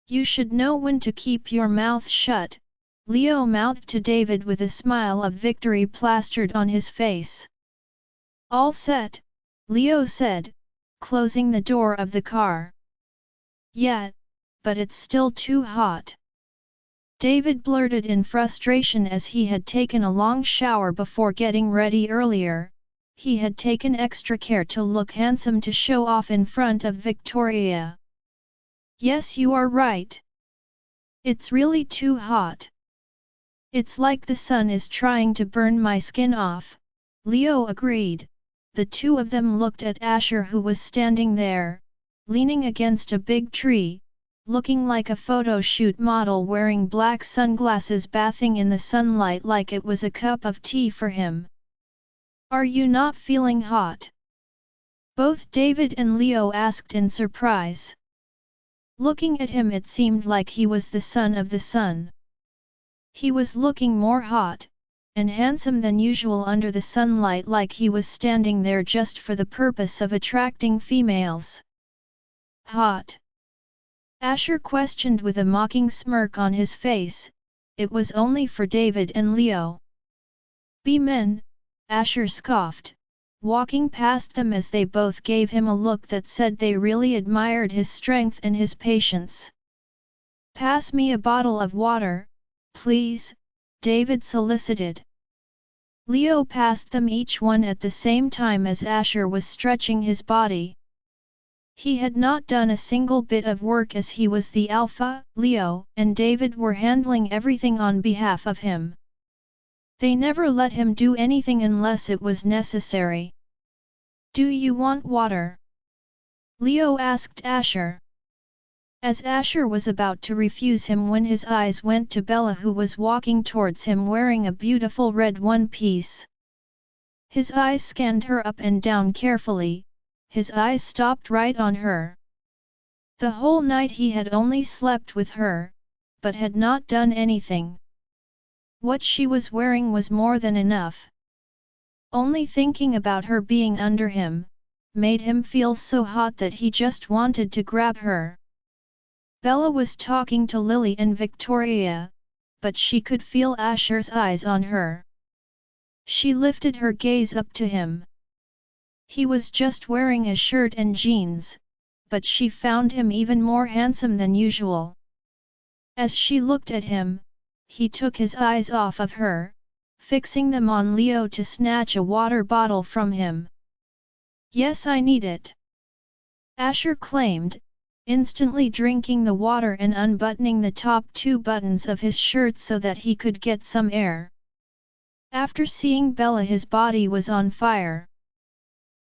You should know when to keep your mouth shut, Leo mouthed to David with a smile of victory plastered on his face. All set, Leo said, closing the door of the car. Yeah, but it's still too hot. David blurted in frustration as he had taken a long shower before getting ready earlier. He had taken extra care to look handsome to show off in front of Victoria. Yes, you are right. It's really too hot. It's like the sun is trying to burn my skin off, Leo agreed. The two of them looked at Asher, who was standing there, leaning against a big tree, looking like a photo shoot model wearing black sunglasses, bathing in the sunlight like it was a cup of tea for him. Are you not feeling hot? Both David and Leo asked in surprise. Looking at him, it seemed like he was the son of the sun. He was looking more hot and handsome than usual under the sunlight, like he was standing there just for the purpose of attracting females. Hot? Asher questioned with a mocking smirk on his face. It was only for David and Leo. Be men, Asher scoffed, walking past them as they both gave him a look that said they really admired his strength and his patience. Pass me a bottle of water, please, David solicited. Leo passed them each one at the same time as Asher was stretching his body. He had not done a single bit of work as he was the alpha. Leo and David were handling everything on behalf of him. They never let him do anything unless it was necessary. Do you want water? Leo asked Asher. As Asher was about to refuse him when his eyes went to Bella, who was walking towards him wearing a beautiful red one-piece. His eyes scanned her up and down carefully. His eyes stopped right on her. The whole night he had only slept with her, but had not done anything. What she was wearing was more than enough. Only thinking about her being under him made him feel so hot that he just wanted to grab her. Bella was talking to Lily and Victoria, but she could feel Asher's eyes on her. She lifted her gaze up to him. He was just wearing a shirt and jeans, but she found him even more handsome than usual. As she looked at him, he took his eyes off of her, fixing them on Leo to snatch a water bottle from him. Yes, I need it, Asher claimed, instantly drinking the water and unbuttoning the top two buttons of his shirt so that he could get some air. After seeing Bella, his body was on fire.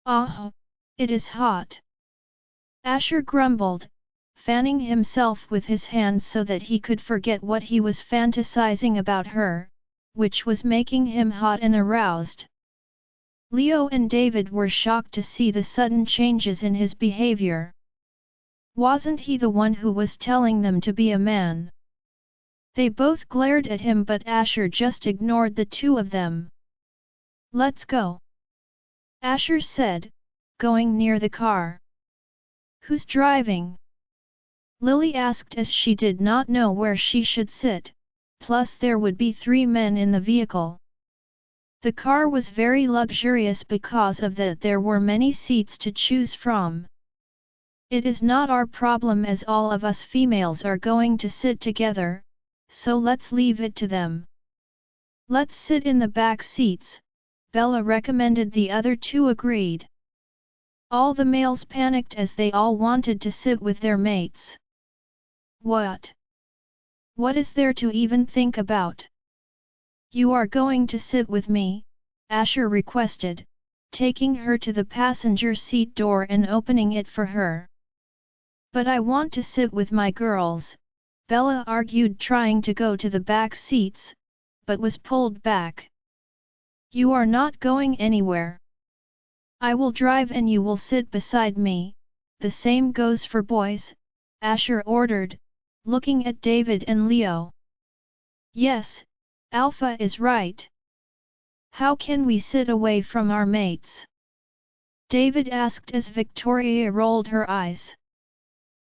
Oh, it is hot, Asher grumbled, fanning himself with his hands so that he could forget what he was fantasizing about her, which was making him hot and aroused. Leo and David were shocked to see the sudden changes in his behavior. Wasn't he the one who was telling them to be a man? They both glared at him, but Asher just ignored the two of them. Let's go, Asher said, going near the car. Who's driving? Lily asked as she did not know where she should sit, plus there would be 3 men in the vehicle. The car was very luxurious because of that there were many seats to choose from. It is not our problem as all of us females are going to sit together, so let's leave it to them. Let's sit in the back seats, Bella recommended. The other two agreed. All the males panicked as they all wanted to sit with their mates. What? What is there to even think about? You are going to sit with me, Asher requested, taking her to the passenger seat door and opening it for her. But I want to sit with my girls, Bella argued, trying to go to the back seats, but was pulled back. "You are not going anywhere. I will drive and you will sit beside me, the same goes for boys," Asher ordered, looking at David and Leo. "Yes, Alpha is right. How can we sit away from our mates?" David asked as Victoria rolled her eyes.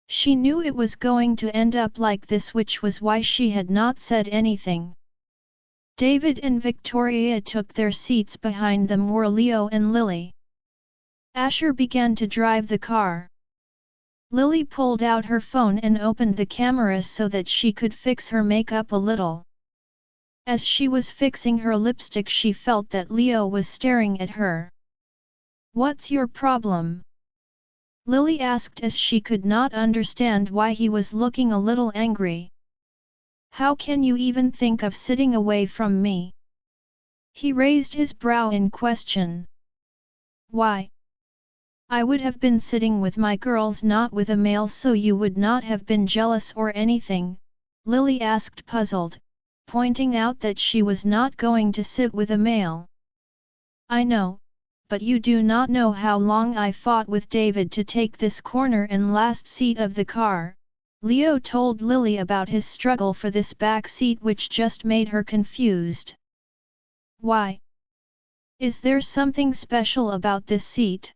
She knew it was going to end up like this, which was why she had not said anything. David and Victoria took their seats. Behind them were Leo and Lily. Asher began to drive the car. Lily pulled out her phone and opened the cameras so that she could fix her makeup a little. As she was fixing her lipstick, she felt that Leo was staring at her. "What's your problem?" Lily asked as she could not understand why he was looking a little angry. "How can you even think of sitting away from me?" He raised his brow in question. "Why? I would have been sitting with my girls, not with a male, so you would not have been jealous or anything," Lily asked, puzzled, pointing out that she was not going to sit with a male. "I know, but you do not know how long I fought with David to take this corner and last seat of the car." Leo told Lily about his struggle for this back seat, which just made her confused. "Why? Is there something special about this seat?"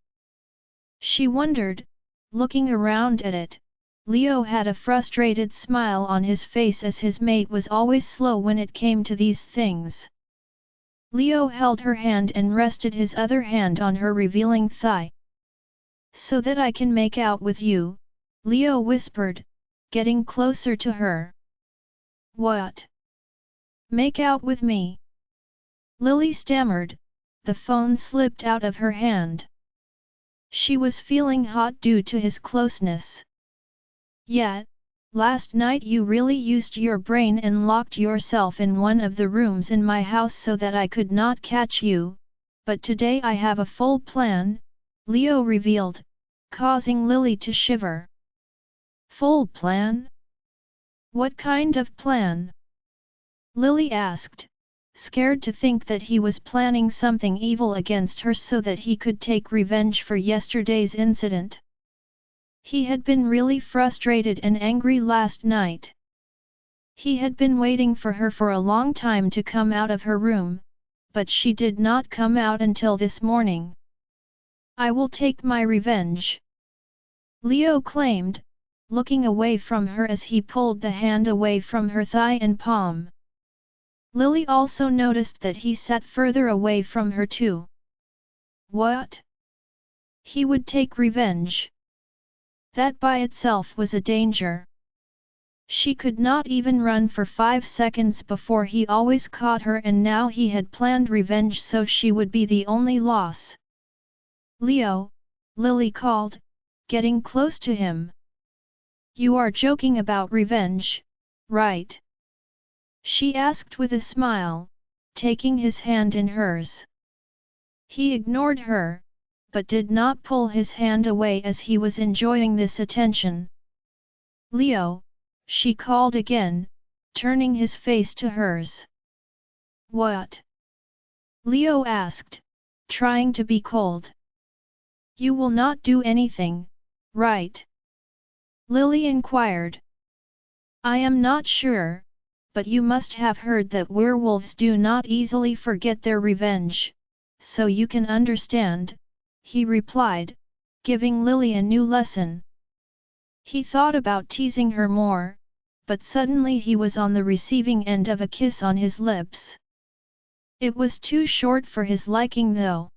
she wondered, looking around at it. Leo had a frustrated smile on his face as his mate was always slow when it came to these things. Leo held her hand and rested his other hand on her revealing thigh. "So that I can make out with you," Leo whispered, getting closer to her. "What? Make out with me?" Lily stammered, the phone slipped out of her hand. She was feeling hot due to his closeness. "Yeah, last night you really used your brain and locked yourself in one of the rooms in my house so that I could not catch you, but today I have a full plan," Leo revealed, causing Lily to shiver. "Full plan? What kind of plan?" Lily asked, scared to think that he was planning something evil against her so that he could take revenge for yesterday's incident. He had been really frustrated and angry last night. He had been waiting for her for a long time to come out of her room, but she did not come out until this morning. "I will take my revenge," Leo claimed, looking away from her as he pulled the hand away from her thigh and palm. Lily also noticed that he sat further away from her too. What? He would take revenge? That by itself was a danger. She could not even run for 5 seconds before he always caught her, and now he had planned revenge so she would be the only loss. "Leo," Lily called, getting close to him. "You are joking about revenge, right?" she asked with a smile, taking his hand in hers. He ignored her, but did not pull his hand away as he was enjoying this attention. "Leo," she called again, turning his face to hers. "What?" Leo asked, trying to be cold. "You will not do anything, right?" Lily inquired. "I am not sure, but you must have heard that werewolves do not easily forget their revenge, so you can understand," he replied, giving Lily a new lesson. He thought about teasing her more, but suddenly he was on the receiving end of a kiss on his lips. It was too short for his liking though.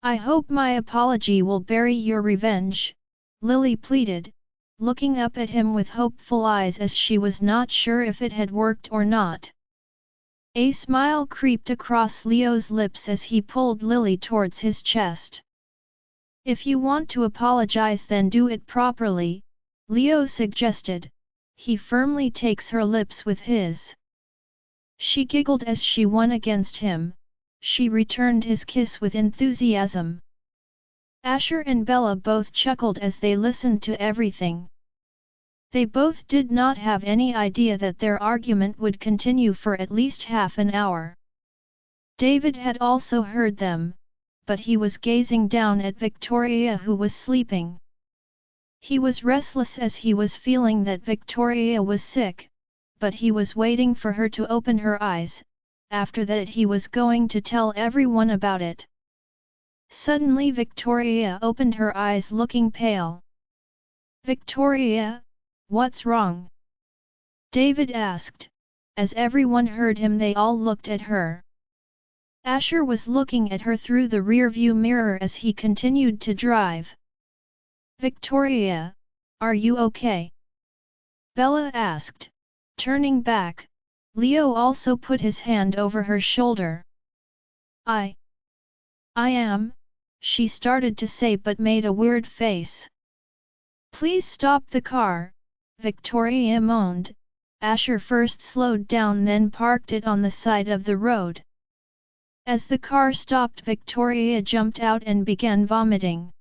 "I hope my apology will bury your revenge," Lily pleaded, looking up at him with hopeful eyes as she was not sure if it had worked or not. A smile creeped across Leo's lips as he pulled Lily towards his chest. "If you want to apologize, then do it properly," Leo suggested. He firmly takes her lips with his. She giggled as she won against him. She returned his kiss with enthusiasm. Asher and Bella both chuckled as they listened to everything. They both did not have any idea that their argument would continue for at least half an hour. David had also heard them, but he was gazing down at Victoria who was sleeping. He was restless as he was feeling that Victoria was sick, but he was waiting for her to open her eyes. After that he was going to tell everyone about it. Suddenly Victoria opened her eyes looking pale. "Victoria, what's wrong?" David asked. As everyone heard him they all looked at her. Asher was looking at her through the rear-view mirror as he continued to drive. "Victoria, are you okay?" Bella asked. Turning back, Leo also put his hand over her shoulder. I am," she started to say but made a weird face. "Please stop the car," Victoria moaned. Asher first slowed down then parked it on the side of the road. As the car stopped, Victoria jumped out and began vomiting.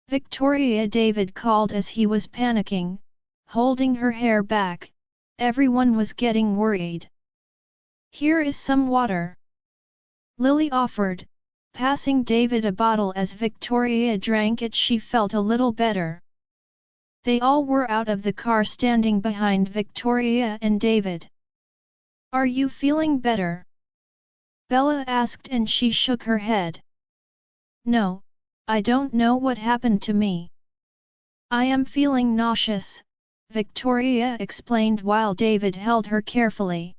"Victoria," David called as he was panicking, holding her hair back. Everyone was getting worried. "Here is some water," Lily offered, passing David a bottle. As Victoria drank it she felt a little better. They all were out of the car standing behind Victoria and David. "Are you feeling better?" Bella asked and she shook her head. "No, I don't know what happened to me. I am feeling nauseous," Victoria explained while David held her carefully.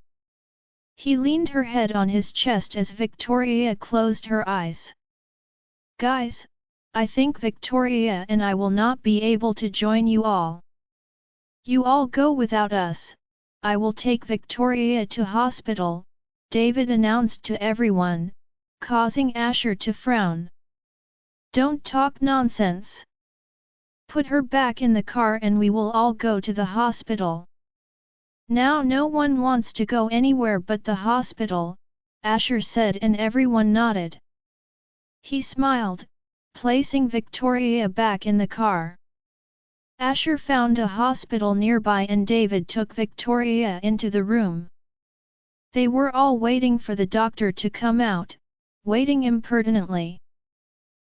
He leaned her head on his chest as Victoria closed her eyes. "Guys, I think Victoria and I will not be able to join you all. You all go without us. I will take Victoria to hospital," David announced to everyone, causing Asher to frown. "Don't talk nonsense. Put her back in the car and we will all go to the hospital." "Now no one wants to go anywhere but the hospital," Asher said and everyone nodded. He smiled, placing Victoria back in the car. Asher found a hospital nearby and David took Victoria into the room. They were all waiting for the doctor to come out, waiting impertinently.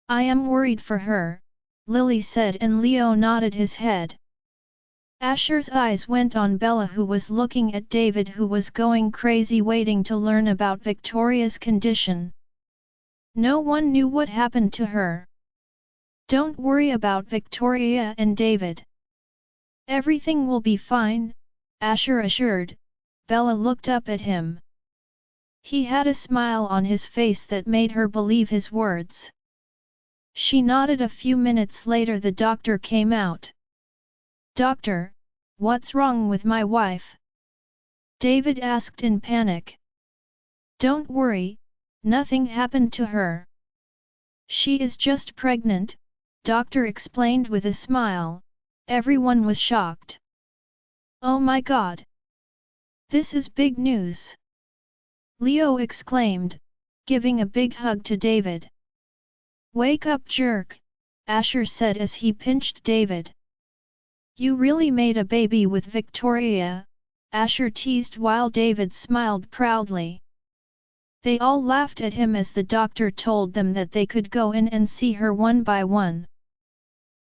"I am worried for her," Lily said and Leo nodded his head. Asher's eyes went on Bella who was looking at David who was going crazy waiting to learn about Victoria's condition. No one knew what happened to her. "Don't worry about Victoria and David. Everything will be fine," Asher assured. Bella looked up at him. He had a smile on his face that made her believe his words. She nodded. A few minutes later the doctor came out. "Doctor, what's wrong with my wife?" David asked in panic. "Don't worry, nothing happened to her. She is just pregnant," doctor explained with a smile. Everyone was shocked. "Oh my God! This is big news!" Leo exclaimed, giving a big hug to David. "Wake up, jerk," Asher said as he pinched David. "You really made a baby with Victoria," Asher teased while David smiled proudly. They all laughed at him as the doctor told them that they could go in and see her one by one.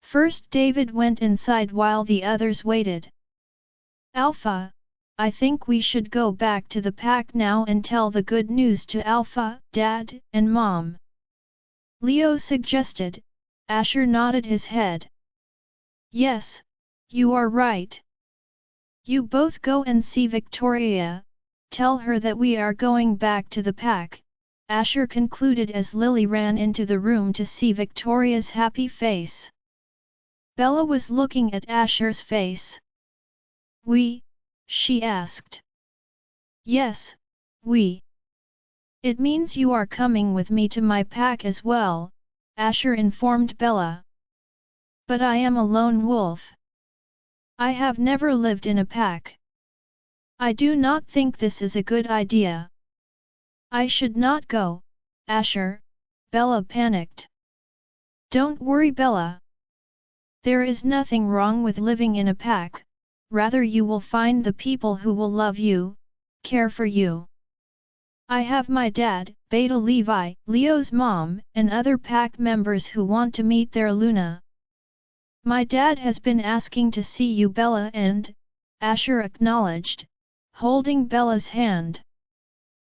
First David went inside while the others waited. "Alpha, I think we should go back to the pack now and tell the good news to Alpha, Dad, and Mom," Leo suggested. Asher nodded his head. "Yes, you are right. You both go and see Victoria, tell her that we are going back to the pack," Asher concluded as Lily ran into the room to see Victoria's happy face. Bella was looking at Asher's face. "We?" she asked. "Yes, we. It means you are coming with me to my pack as well," Asher informed Bella. "But I am a lone wolf. I have never lived in a pack. I do not think this is a good idea. I should not go, Asher," Bella panicked. "Don't worry, Bella. There is nothing wrong with living in a pack," rather you will find the people who will love you, care for you. I have my dad, Beta Levi, Leo's mom, and other pack members who want to meet their Luna. My dad has been asking to see you, Bella, and Asher acknowledged, holding Bella's hand.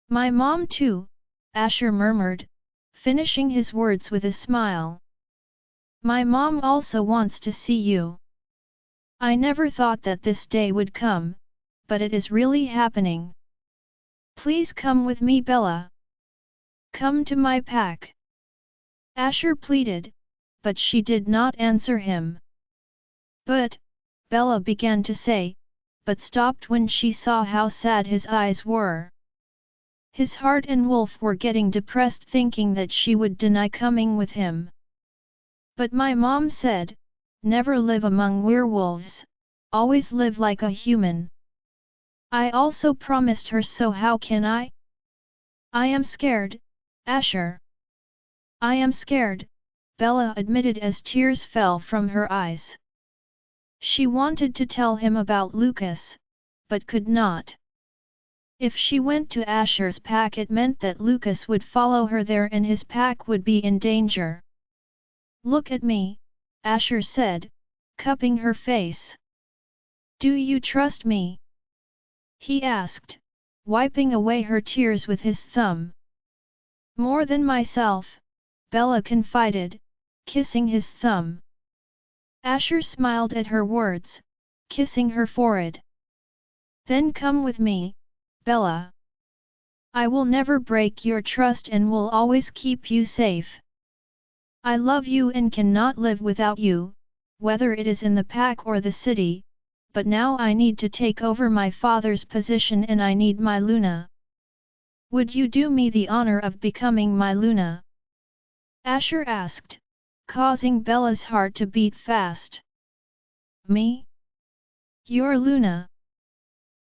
My mom too, Asher murmured, finishing his words with a smile. My mom also wants to see you. I never thought that this day would come, but it is really happening. Please come with me, Bella. Come to my pack. Asher pleaded, but she did not answer him. But, Bella began to say, but stopped when she saw how sad his eyes were. His heart and Wolf were getting depressed thinking that she would deny coming with him. But my mom said, never live among werewolves, always live like a human. I also promised her, so how can I? I am scared, Asher. I am scared, Bella admitted as tears fell from her eyes. She wanted to tell him about Lucas, but could not. If she went to Asher's pack, it meant that Lucas would follow her there and his pack would be in danger. Look at me, Asher said, cupping her face. Do you trust me? He asked, wiping away her tears with his thumb. More than myself, Bella confided, kissing his thumb. Asher smiled at her words, kissing her forehead. Then come with me, Bella. I will never break your trust and will always keep you safe. I love you and cannot live without you, whether it is in the pack or the city, but now I need to take over my father's position and I need my Luna. Would you do me the honor of becoming my Luna? Asher asked, causing Bella's heart to beat fast. Me? Your Luna?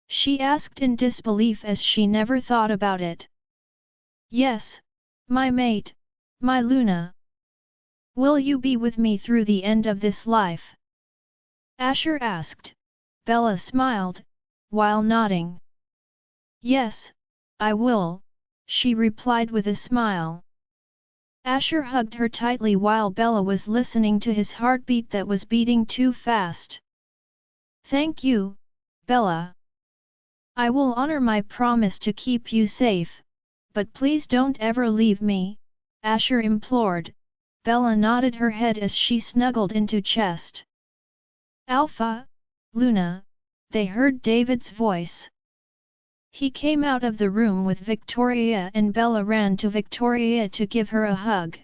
She asked in disbelief as she never thought about it. Yes, my mate, my Luna. Will you be with me through the end of this life? Asher asked. Bella smiled, while nodding. Yes, I will, she replied with a smile. Asher hugged her tightly while Bella was listening to his heartbeat that was beating too fast. Thank you, Bella. I will honor my promise to keep you safe, but please don't ever leave me, Asher implored. Bella nodded her head as she snuggled into chest. Alpha, Luna, they heard David's voice. He came out of the room with Victoria and Bella ran to Victoria to give her a hug.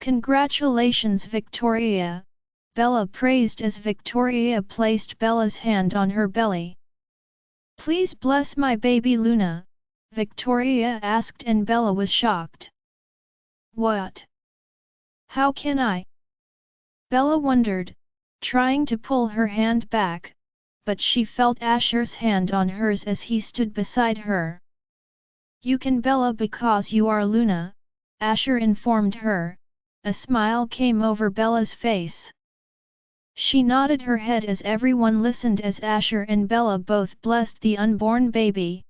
Congratulations, Victoria, Bella praised as Victoria placed Bella's hand on her belly. Please bless my baby Luna, Victoria asked and Bella was shocked. What? How can I? Bella wondered, trying to pull her hand back, but she felt Asher's hand on hers as he stood beside her. You can, Bella, because you are Luna, Asher informed her. A smile came over Bella's face. She nodded her head as everyone listened as Asher and Bella both blessed the unborn baby.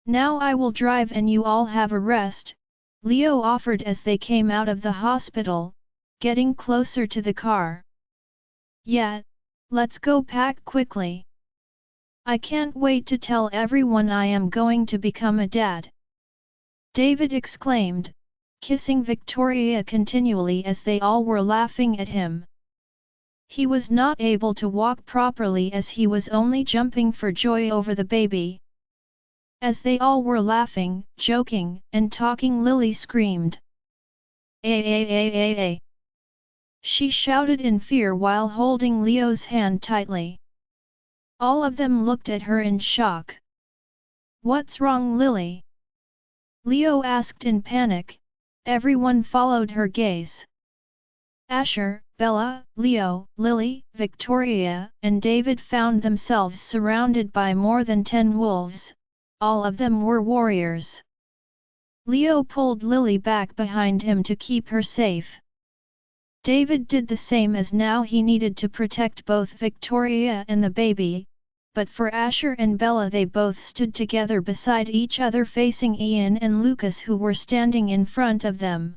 Now I will drive and you all have a rest, Leo offered as they came out of the hospital, getting closer to the car. Yeah, let's go pack quickly. I can't wait to tell everyone I am going to become a dad. David exclaimed, kissing Victoria continually as they all were laughing at him. He was not able to walk properly as he was only jumping for joy over the baby. As they all were laughing, joking, and talking, Lily screamed. "Ay!" She shouted in fear while holding Leo's hand tightly. All of them looked at her in shock. What's wrong, Lily? Leo asked in panic. Everyone followed her gaze. Asher, Bella, Leo, Lily, Victoria, and David found themselves surrounded by more than 10 wolves. All of them were warriors. Leo pulled Lily back behind him to keep her safe. David did the same as now he needed to protect both Victoria and the baby, but for Asher and Bella they both stood together beside each other facing Ian and Lucas who were standing in front of them.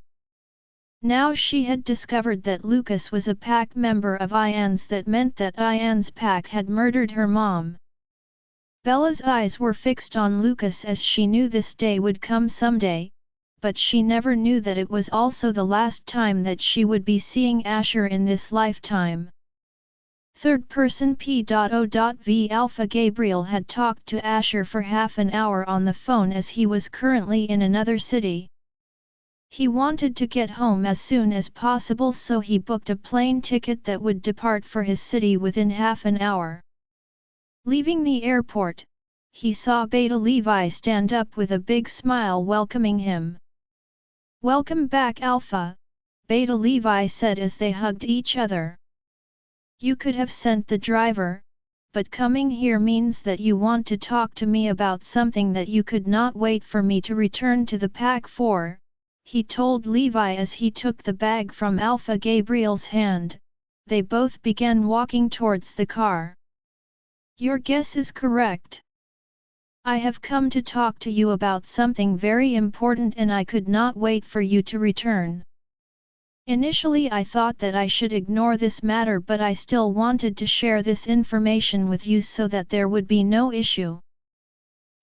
Now she had discovered that Lucas was a pack member of Ian's. That meant that Ian's pack had murdered her mom. Bella's eyes were fixed on Lucas as she knew this day would come someday, but she never knew that it was also the last time that she would be seeing Asher in this lifetime. Third person P.O.V. Alpha Gabriel had talked to Asher for half an hour on the phone as he was currently in another city. He wanted to get home as soon as possible, so he booked a plane ticket that would depart for his city within half an hour. Leaving the airport, he saw Beta Levi stand up with a big smile welcoming him. "Welcome back, Alpha," Beta Levi said as they hugged each other. "You could have sent the driver, but coming here means that you want to talk to me about something that you could not wait for me to return to the pack for," he told Levi as he took the bag from Alpha Gabriel's hand. They both began walking towards the car. "Your guess is correct. I have come to talk to you about something very important and I could not wait for you to return. Initially I thought that I should ignore this matter, but I still wanted to share this information with you so that there would be no issue,"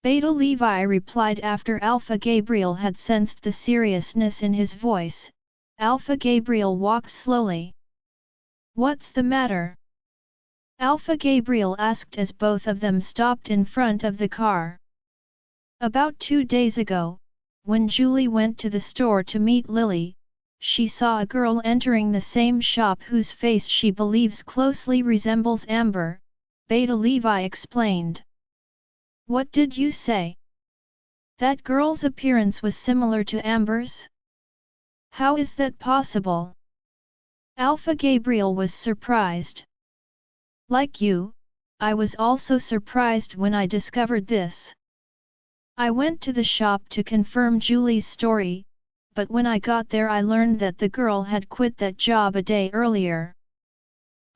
Beta Levi replied after Alpha Gabriel had sensed the seriousness in his voice. Alpha Gabriel walked slowly. "What's the matter?" Alpha Gabriel asked as both of them stopped in front of the car. "About 2 days ago, when Julie went to the store to meet Lily, she saw a girl entering the same shop whose face she believes closely resembles Amber," Beta Levi explained. "What did you say? That girl's appearance was similar to Amber's? How is that possible?" Alpha Gabriel was surprised. "Like you, I was also surprised when I discovered this. I went to the shop to confirm Julie's story, but when I got there I learned that the girl had quit that job a day earlier.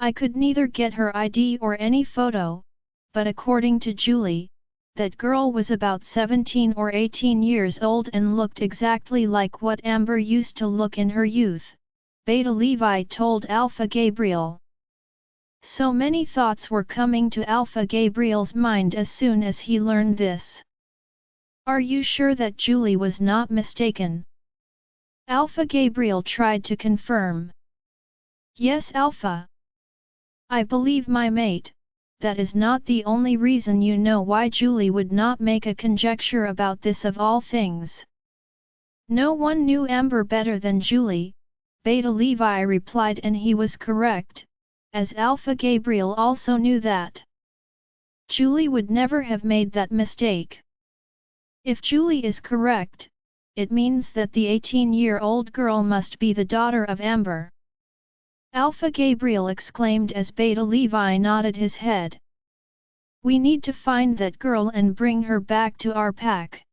I could neither get her ID or any photo, but according to Julie, that girl was about 17 or 18 years old and looked exactly like what Amber used to look in her youth," Beta Levi told Alpha Gabriel. So many thoughts were coming to Alpha Gabriel's mind as soon as he learned this. "Are you sure that Julie was not mistaken?" Alpha Gabriel tried to confirm. "Yes, Alpha. I believe my mate. That is not the only reason. You know why Julie would not make a conjecture about this of all things. No one knew Amber better than Julie," Beta Levi replied, and he was correct, as Alpha Gabriel also knew that Julie would never have made that mistake. If Julie is correct, it means that the 18-year-old girl must be the daughter of Amber. Alpha Gabriel exclaimed as Beta Levi nodded his head. "We need to find that girl and bring her back to our pack.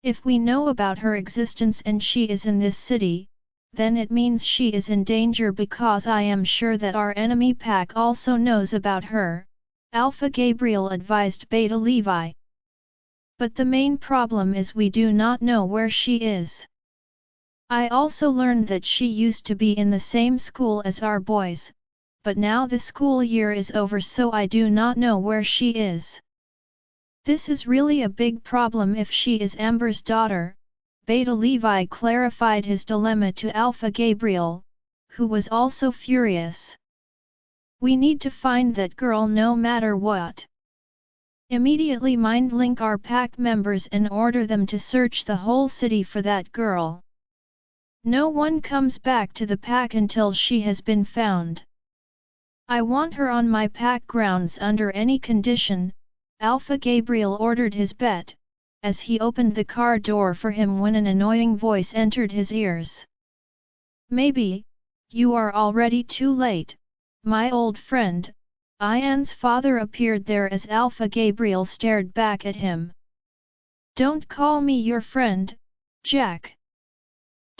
If we know about her existence and she is in this city, then it means she is in danger, because I am sure that our enemy pack also knows about her," Alpha Gabriel advised Beta Levi. "But the main problem is we do not know where she is. I also learned that she used to be in the same school as our boys, but now the school year is over, so I do not know where she is. This is really a big problem if she is Amber's daughter," Beta Levi clarified his dilemma to Alpha Gabriel, who was also furious. "We need to find that girl no matter what. Immediately mind link our pack members and order them to search the whole city for that girl. No one comes back to the pack until she has been found. I want her on my pack grounds under any condition," Alpha Gabriel ordered his bet, as he opened the car door for him when an annoying voice entered his ears. "Maybe, you are already too late, my old friend." Ian's father appeared there as Alpha Gabriel stared back at him. "Don't call me your friend, Jack.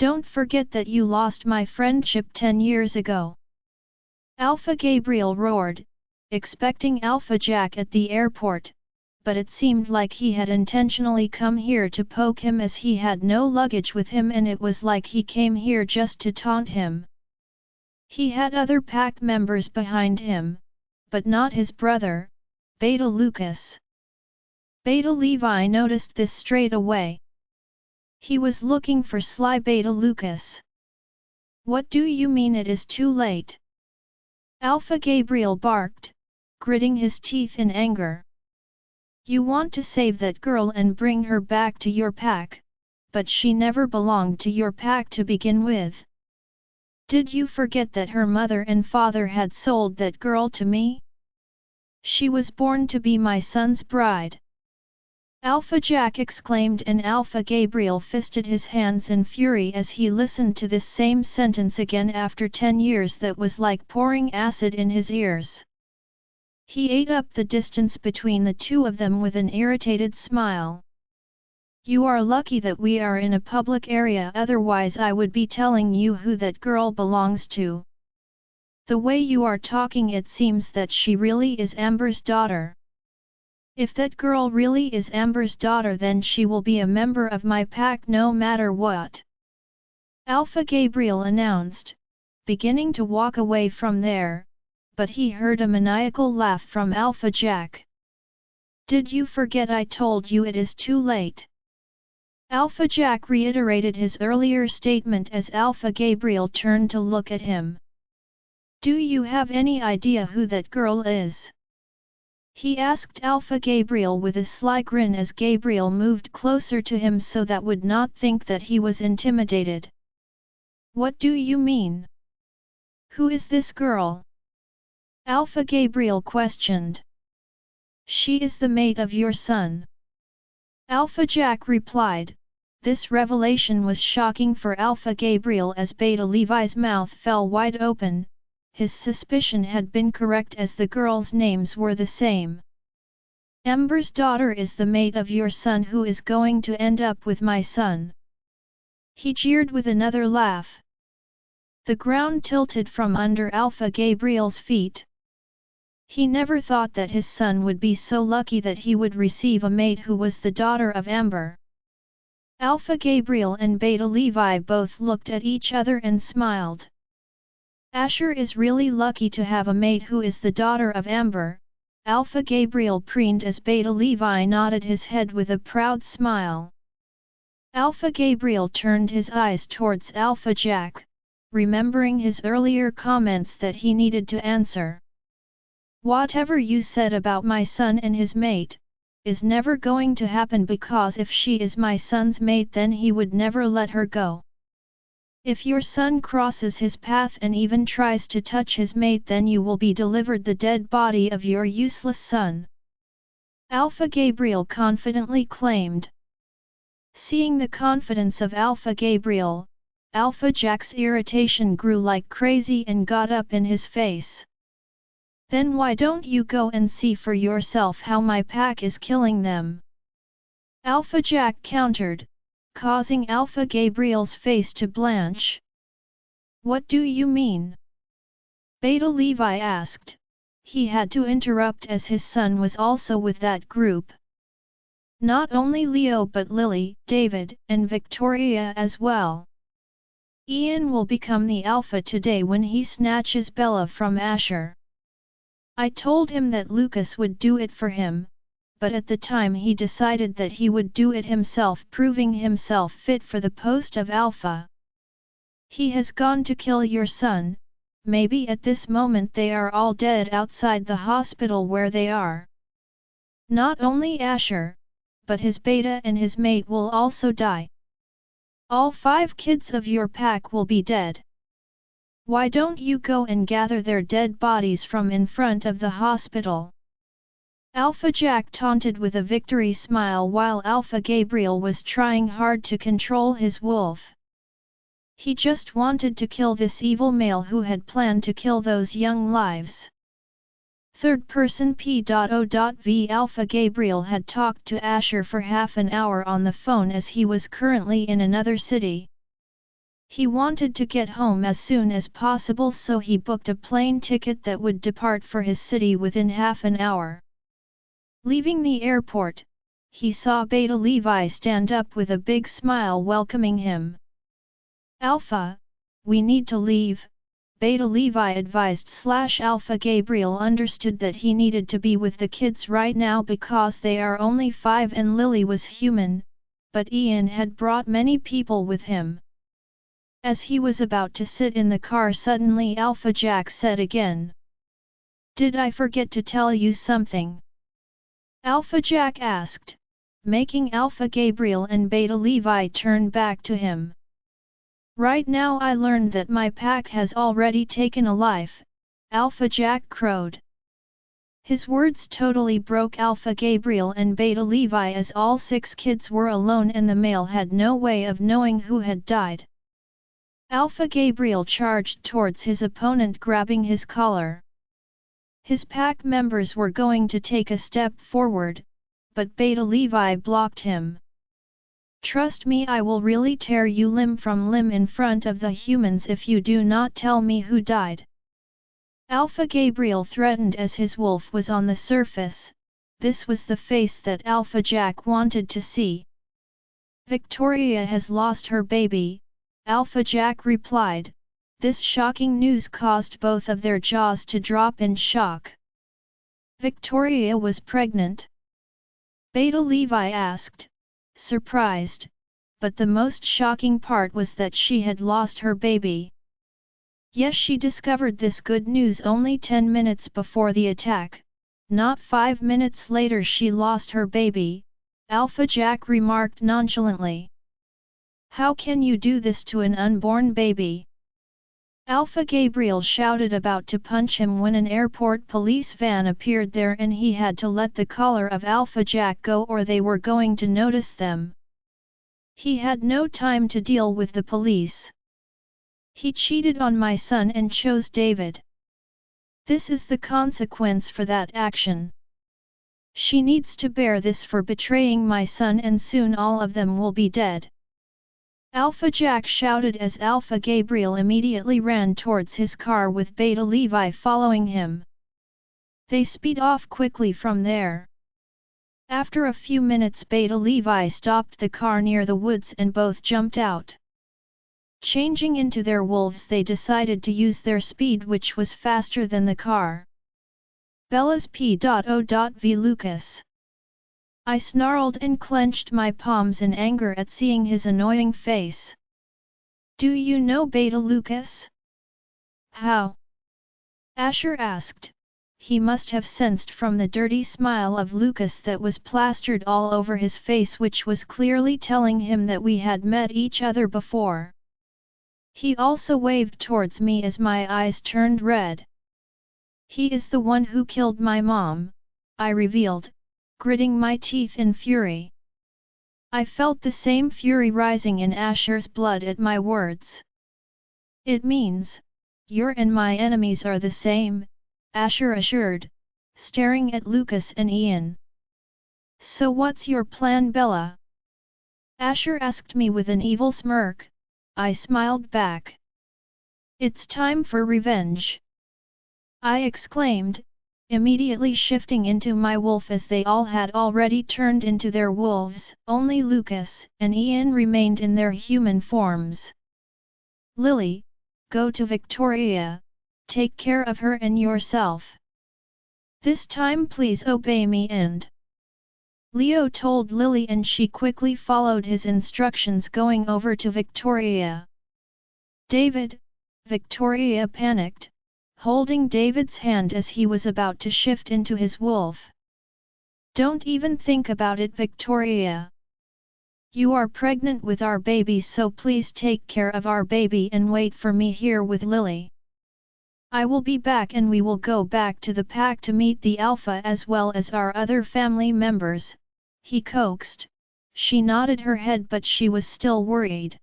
Don't forget that you lost my friendship 10 years ago. Alpha Gabriel roared, expecting Alpha Jack at the airport, but it seemed like he had intentionally come here to poke him as he had no luggage with him, and it was like he came here just to taunt him. He had other pack members behind him, but not his brother, Beta Lucas. Beta Levi noticed this straight away. He was looking for sly Beta Lucas. What do you mean it is too late? Alpha Gabriel barked, gritting his teeth in anger. You want to save that girl and bring her back to your pack, but she never belonged to your pack to begin with. Did you forget that her mother and father had sold that girl to me? She was born to be my son's bride. Alpha Jack exclaimed, and Alpha Gabriel fisted his hands in fury as he listened to this same sentence again after 10 years that was like pouring acid in his ears. He ate up the distance between the two of them with an irritated smile. You are lucky that we are in a public area, otherwise I would be telling you who that girl belongs to. The way you are talking, it seems that she really is Amber's daughter. If that girl really is Amber's daughter, then she will be a member of my pack no matter what. Alpha Gabriel announced, beginning to walk away from there, but he heard a maniacal laugh from Alpha Jack. Did you forget I told you it is too late? Alpha Jack reiterated his earlier statement as Alpha Gabriel turned to look at him. Do you have any idea who that girl is? He asked Alpha Gabriel with a sly grin as Gabriel moved closer to him so that would not think that he was intimidated. What do you mean? Who is this girl? Alpha Gabriel questioned. She is the mate of your son. Alpha Jack replied. This revelation was shocking for Alpha Gabriel as Beta Levi's mouth fell wide open. His suspicion had been correct as the girls' names were the same. Amber's daughter is the mate of your son, who is going to end up with my son. He jeered with another laugh. The ground tilted from under Alpha Gabriel's feet. He never thought that his son would be so lucky that he would receive a mate who was the daughter of Amber. Alpha Gabriel and Beta Levi both looked at each other and smiled. Asher is really lucky to have a mate who is the daughter of Amber, Alpha Gabriel preened as Beta Levi nodded his head with a proud smile. Alpha Gabriel turned his eyes towards Alpha Jack, remembering his earlier comments that he needed to answer. Whatever you said about my son and his mate, is never going to happen, because if she is my son's mate then he would never let her go. If your son crosses his path and even tries to touch his mate, then you will be delivered the dead body of your useless son. Alpha Gabriel confidently claimed. Seeing the confidence of Alpha Gabriel, Alpha Jack's irritation grew like crazy and got up in his face. Then why don't you go and see for yourself how my pack is killing them? Alpha Jack countered, causing Alpha Gabriel's face to blanch. What do you mean? Beta Levi asked. He had to interrupt as his son was also with that group. Not only Leo but Lily, David, and Victoria as well. Ian will become the Alpha today when he snatches Bella from Asher. I told him that Lucas would do it for him, but at the time he decided that he would do it himself, proving himself fit for the post of Alpha. He has gone to kill your son. Maybe at this moment they are all dead outside the hospital where they are. Not only Asher, but his beta and his mate will also die. All 5 kids of your pack will be dead. Why don't you go and gather their dead bodies from in front of the hospital? Alpha Jack taunted with a victory smile while Alpha Gabriel was trying hard to control his wolf. He just wanted to kill this evil male who had planned to kill those young lives. Third person P.O.V. Alpha Gabriel had talked to Asher for half an hour on the phone as he was currently in another city. He wanted to get home as soon as possible, so he booked a plane ticket that would depart for his city within half an hour. Leaving the airport, he saw Beta Levi stand up with a big smile welcoming him. "Alpha, we need to leave," Beta Levi advised. Alpha Gabriel understood that he needed to be with the kids right now because they are only 5 and Lily was human, but Ian had brought many people with him. As he was about to sit in the car, suddenly Alpha Jack said again, "Did I forget to tell you something?" Alpha Jack asked, making Alpha Gabriel and Beta Levi turn back to him. "Right now I learned that my pack has already taken a life," Alpha Jack crowed. His words totally broke Alpha Gabriel and Beta Levi, as all 6 kids were alone and the male had no way of knowing who had died. Alpha Gabriel charged towards his opponent, grabbing his collar. His pack members were going to take a step forward, but Beta Levi blocked him. "Trust me, I will really tear you limb from limb in front of the humans if you do not tell me who died." Alpha Gabriel threatened as his wolf was on the surface. This was the face that Alpha Jack wanted to see. "Victoria has lost her baby," Alpha Jack replied. This shocking news caused both of their jaws to drop in shock. "Victoria was pregnant?" Beta Levi asked, surprised, but the most shocking part was that she had lost her baby. Yes, she discovered this good news only 10 minutes before the attack, not 5 minutes later she lost her baby, Alpha Jack remarked nonchalantly. "How can you do this to an unborn baby?" Alpha Gabriel shouted, about to punch him, when an airport police van appeared there and he had to let the collar of Alpha Jack go or they were going to notice them. He had no time to deal with the police. "He cheated on my son and chose David. This is the consequence for that action. She needs to bear this for betraying my son, and soon all of them will be dead." Alpha Jack shouted as Alpha Gabriel immediately ran towards his car with Beta Levi following him. They speed off quickly from there. After a few minutes, Beta Levi stopped the car near the woods and both jumped out. Changing into their wolves, they decided to use their speed, which was faster than the car. "Bella's P.O.V. Lucas." I snarled and clenched my palms in anger at seeing his annoying face. "Do you know Beta Lucas?" "How?" Asher asked. He must have sensed from the dirty smile of Lucas that was plastered all over his face, which was clearly telling him that we had met each other before. He also waved towards me as my eyes turned red. "He is the one who killed my mom," I revealed, gritting my teeth in fury. I felt the same fury rising in Asher's blood at my words. "It means, you're and my enemies are the same," Asher assured, staring at Lucas and Ian. "So what's your plan, Bella?" Asher asked me with an evil smirk. I smiled back. "It's time for revenge," I exclaimed, immediately shifting into my wolf as they all had already turned into their wolves. Only Lucas and Ian remained in their human forms. "Lily, go to Victoria, take care of her and yourself. This time please obey me," and Leo told Lily, and she quickly followed his instructions, going over to Victoria. "David," Victoria panicked, holding David's hand as he was about to shift into his wolf. "Don't even think about it, Victoria. You are pregnant with our baby, so please take care of our baby and wait for me here with Lily. I will be back and we will go back to the pack to meet the Alpha as well as our other family members," he coaxed. She nodded her head, but she was still worried.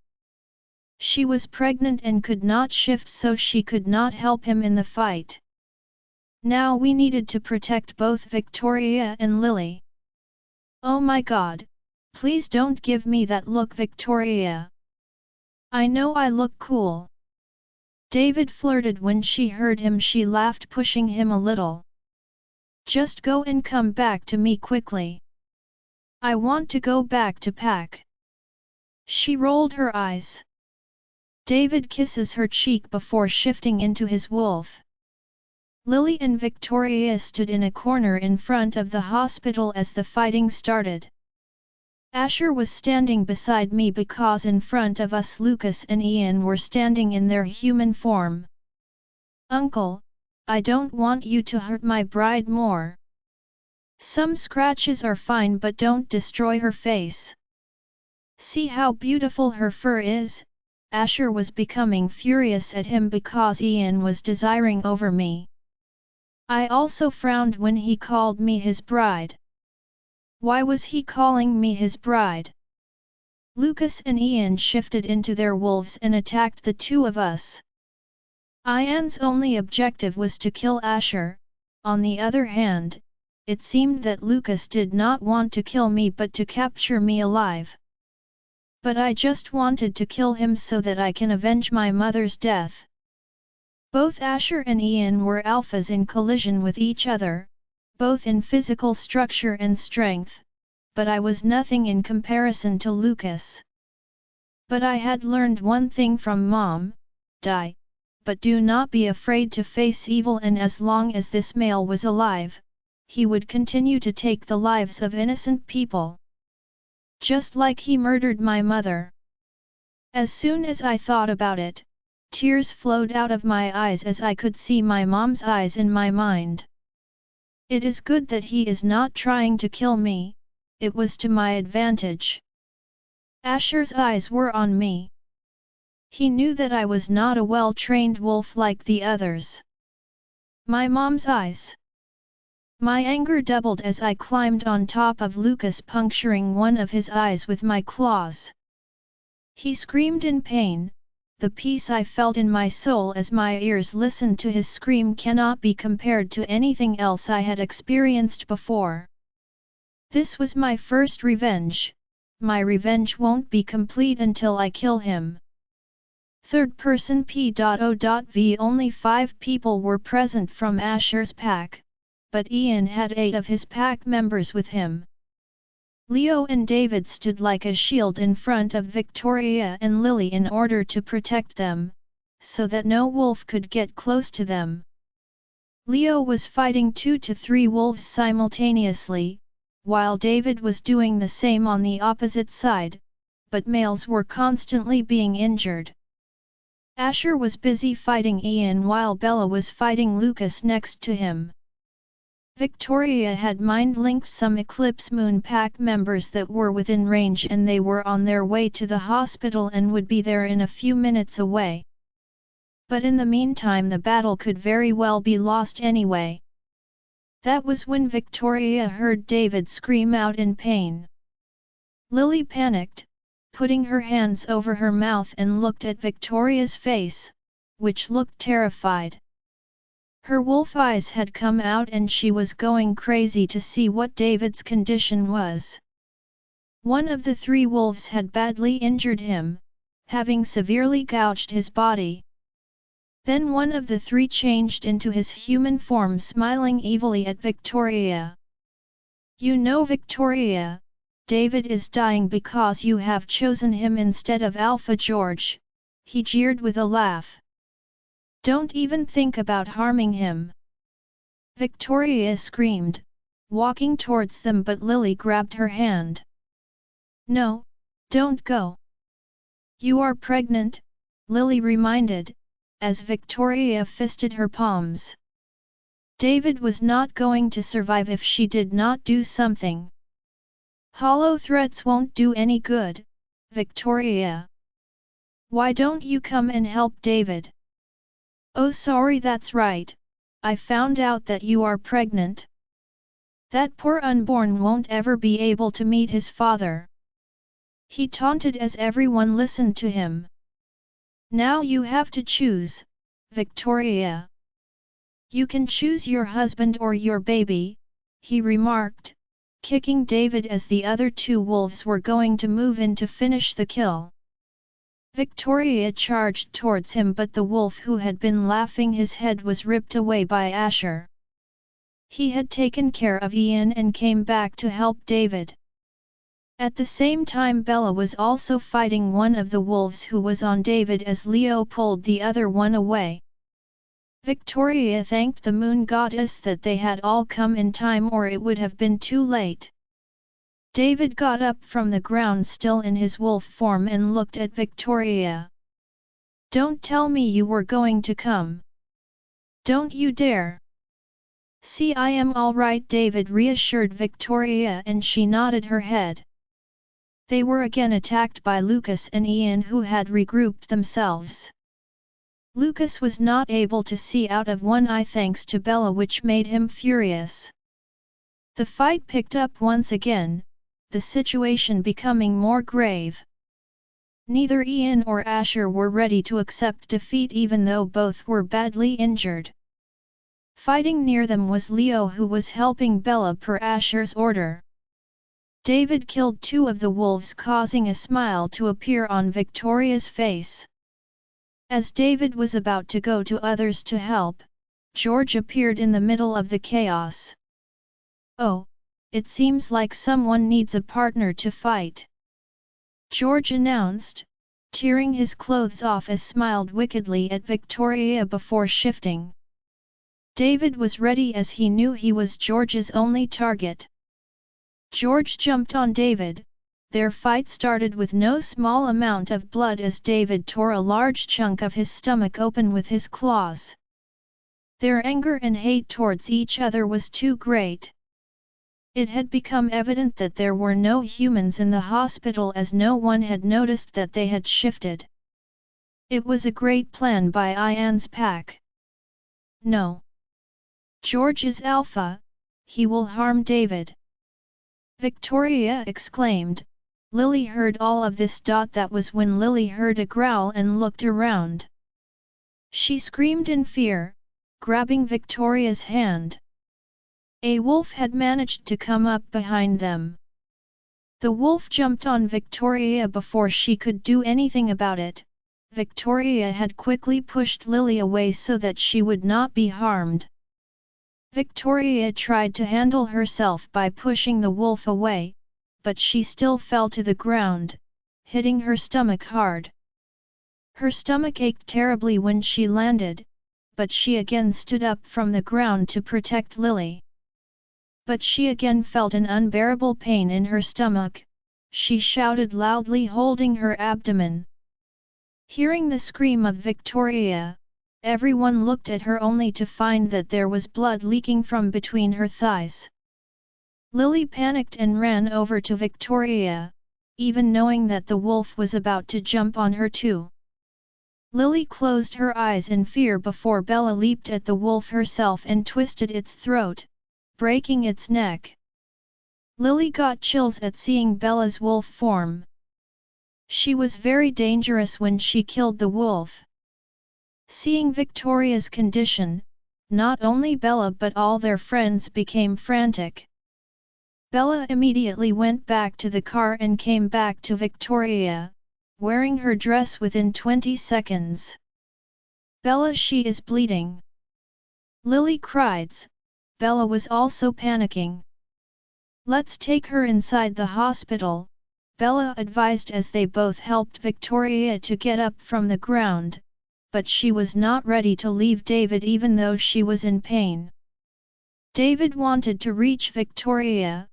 She was pregnant and could not shift, so she could not help him in the fight. Now we needed to protect both Victoria and Lily. "Oh my God, please don't give me that look, Victoria. I know I look cool. David flirted. When she heard him, she laughed, pushing him a little. Just go and come back to me quickly. I want to go back to pack. She rolled her eyes. David kisses her cheek before shifting into his wolf. Lily and Victoria stood in a corner in front of the hospital as the fighting started. Asher was standing beside me because in front of us Lucas and Ian were standing in their human form. Uncle, I don't want you to hurt my bride more. Some scratches are fine, but don't destroy her face. See how beautiful her fur is? Asher was becoming furious at him because Ian was desiring over me. I also frowned when he called me his bride. Why was he calling me his bride? Lucas and Ian shifted into their wolves and attacked the two of us. Ian's only objective was to kill Asher. On the other hand, it seemed that Lucas did not want to kill me but to capture me alive. But I just wanted to kill him so that I can avenge my mother's death. Both Asher and Ian were alphas in collision with each other, both in physical structure and strength, but I was nothing in comparison to Lucas. But I had learned one thing from Mom: die, but do not be afraid to face evil, and as long as this male was alive, he would continue to take the lives of innocent people. Just like he murdered my mother. As soon as I thought about it, tears flowed out of my eyes as I could see my mom's eyes in my mind. It is good that he is not trying to kill me, it was to my advantage. Asher's eyes were on me. He knew that I was not a well-trained wolf like the others. My mom's eyes. My anger doubled as I climbed on top of Lucas, puncturing one of his eyes with my claws. He screamed in pain. The peace I felt in my soul as my ears listened to his scream cannot be compared to anything else I had experienced before. This was my first revenge. My revenge won't be complete until I kill him. Third person P.O.V. Only 5 people were present from Asher's pack, but Ian had 8 of his pack members with him. Leo and David stood like a shield in front of Victoria and Lily in order to protect them, so that no wolf could get close to them. Leo was fighting 2 to 3 wolves simultaneously, while David was doing the same on the opposite side, but males were constantly being injured. Asher was busy fighting Ian while Bella was fighting Lucas next to him. Victoria had mind-linked some Eclipse Moon Pack members that were within range, and they were on their way to the hospital and would be there in a few minutes away. But in the meantime the battle could very well be lost anyway. That was when Victoria heard David scream out in pain. Lily panicked, putting her hands over her mouth, and looked at Victoria's face, which looked terrified. Her wolf eyes had come out and she was going crazy to see what David's condition was. One of the 3 wolves had badly injured him, having severely gouged his body. Then one of the 3 changed into his human form, smiling evilly at Victoria. You know, Victoria, David is dying because you have chosen him instead of Alpha George, he jeered with a laugh. Don't even think about harming him. Victoria screamed, walking towards them, but Lily grabbed her hand. No, don't go. You are pregnant, Lily reminded, as Victoria fisted her palms. David was not going to survive if she did not do something. Hollow threats won't do any good, Victoria. Why don't you come and help David? Oh, sorry, that's right, I found out that you are pregnant. That poor unborn won't ever be able to meet his father. He taunted as everyone listened to him. Now you have to choose, Victoria. You can choose your husband or your baby, he remarked, kicking David as the other 2 wolves were going to move in to finish the kill. Victoria charged towards him, but the wolf who had been laughing his head was ripped away by Asher. He had taken care of Ian and came back to help David. At the same time Bella was also fighting one of the wolves who was on David as Leo pulled the other one away. Victoria thanked the moon goddess that they had all come in time or it would have been too late. David got up from the ground still in his wolf form and looked at Victoria. "Don't tell me you were going to come. Don't you dare." "See, I am all right," David reassured Victoria, and she nodded her head. They were again attacked by Lucas and Ian, who had regrouped themselves. Lucas was not able to see out of one eye thanks to Bella, which made him furious. The fight picked up once again, the situation becoming more grave. Neither Ian or Asher were ready to accept defeat even though both were badly injured. Fighting near them was Leo, who was helping Bella per Asher's order. David killed two of the wolves, causing a smile to appear on Victoria's face. As David was about to go to others to help, George appeared in the middle of the chaos. "Oh, it seems like someone needs a partner to fight," George announced, tearing his clothes off as smiled wickedly at Victoria before shifting. David was ready as he knew he was George's only target. George jumped on David. Their fight started with no small amount of blood as David tore a large chunk of his stomach open with his claws. Their anger and hate towards each other was too great. It had become evident that there were no humans in the hospital as no one had noticed that they had shifted. It was a great plan by Ian's pack. "No. George is alpha, he will harm David," Victoria exclaimed. Lily heard all of this. That was when Lily heard a growl and looked around. She screamed in fear, grabbing Victoria's hand. A wolf had managed to come up behind them. The wolf jumped on Victoria before she could do anything about it. Victoria had quickly pushed Lily away so that she would not be harmed. Victoria tried to handle herself by pushing the wolf away, but she still fell to the ground, hitting her stomach hard. Her stomach ached terribly when she landed, but she again stood up from the ground to protect Lily. But she again felt an unbearable pain in her stomach. She shouted loudly, holding her abdomen. Hearing the scream of Victoria, everyone looked at her only to find that there was blood leaking from between her thighs. Lily panicked and ran over to Victoria, even knowing that the wolf was about to jump on her too. Lily closed her eyes in fear before Bella leaped at the wolf herself and twisted its throat, breaking its neck. Lily got chills at seeing Bella's wolf form. She was very dangerous when she killed the wolf. Seeing Victoria's condition, not only Bella but all their friends became frantic. Bella immediately went back to the car and came back to Victoria, wearing her dress within 20 seconds. "Bella, she is bleeding!" Lily cried. Bella was also panicking. "Let's take her inside the hospital," Bella advised as they both helped Victoria to get up from the ground, but she was not ready to leave David even though she was in pain. David wanted to reach Victoria,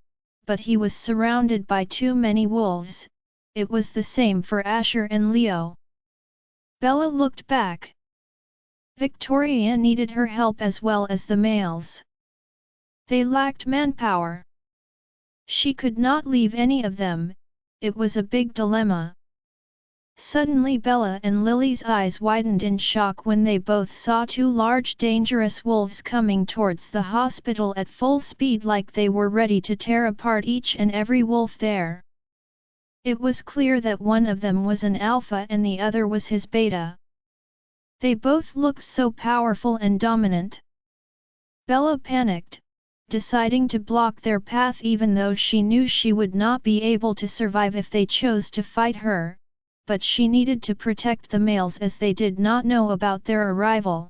but he was surrounded by too many wolves. It was the same for Asher and Leo. Bella looked back. Victoria needed her help as well as the males. They lacked manpower. She could not leave any of them. It was a big dilemma. Suddenly Bella and Lily's eyes widened in shock when they both saw two large dangerous wolves coming towards the hospital at full speed, like they were ready to tear apart each and every wolf there. It was clear that one of them was an alpha and the other was his beta. They both looked so powerful and dominant. Bella panicked, deciding to block their path even though she knew she would not be able to survive if they chose to fight her. but she needed to protect the males as they did not know about their arrival.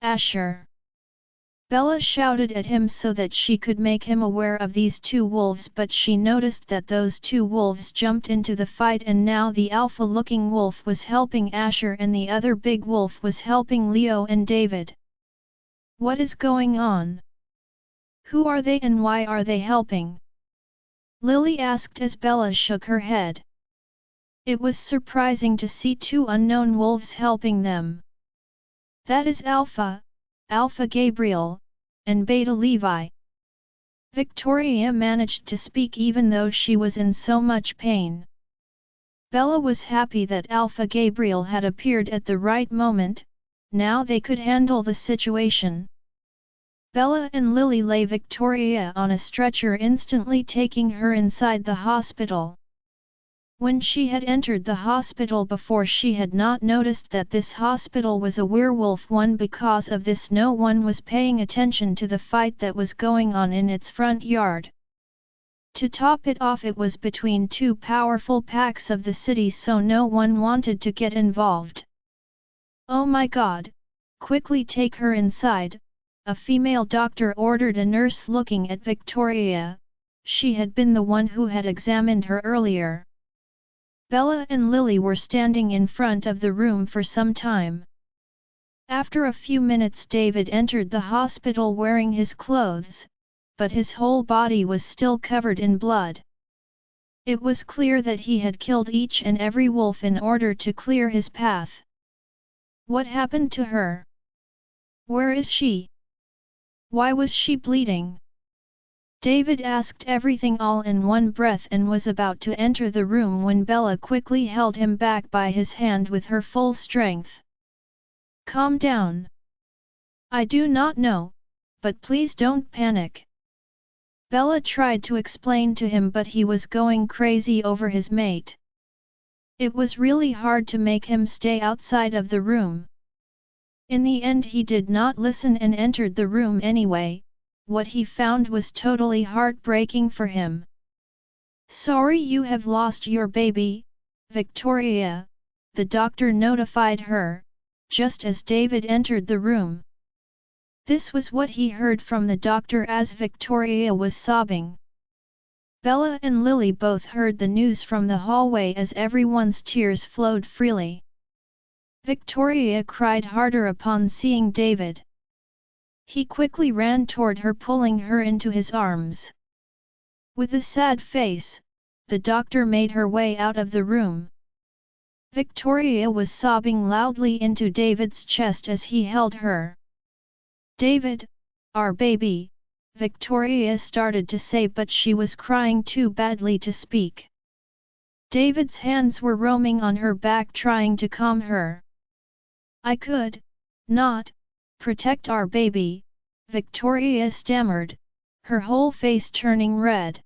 Asher! Bella shouted at him so that she could make him aware of these two wolves, but she noticed that those two wolves jumped into the fight and now the alpha-looking wolf was helping Asher and the other big wolf was helping Leo and David. What is going on? Who are they and why are they helping? Lily asked as Bella shook her head. It was surprising to see two unknown wolves helping them. That is Alpha Gabriel, and Beta Levi. Victoria managed to speak even though she was in so much pain. Bella was happy that Alpha Gabriel had appeared at the right moment, now they could handle the situation. Bella and Lily lay Victoria on a stretcher, instantly taking her inside the hospital. When she had entered the hospital before, she had not noticed that this hospital was a werewolf one. Because of this, no one was paying attention to the fight that was going on in its front yard. To top it off, it was between two powerful packs of the city, so no one wanted to get involved. Oh my god, quickly take her inside, a female doctor ordered a nurse looking at Victoria. She had been the one who had examined her earlier. Bella and Lily were standing in front of the room for some time. After a few minutes, David entered the hospital wearing his clothes, but his whole body was still covered in blood. It was clear that he had killed each and every wolf in order to clear his path. What happened to her? Where is she? Why was she bleeding? David asked everything all in one breath and was about to enter the room when Bella quickly held him back by his hand with her full strength. Calm down. I do not know, but please don't panic. Bella tried to explain to him, but he was going crazy over his mate. It was really hard to make him stay outside of the room. In the end, he did not listen and entered the room anyway. What he found was totally heartbreaking for him. Sorry you have lost your baby, Victoria, the doctor notified her, just as David entered the room. This was what he heard from the doctor as Victoria was sobbing. Bella and Lily both heard the news from the hallway as everyone's tears flowed freely. Victoria cried harder upon seeing David. He quickly ran toward her, pulling her into his arms. With a sad face, the doctor made her way out of the room. Victoria was sobbing loudly into David's chest as he held her. David, our baby, Victoria started to say, but she was crying too badly to speak. David's hands were roaming on her back trying to calm her. I could not protect our baby, Victoria stammered, her whole face turning red.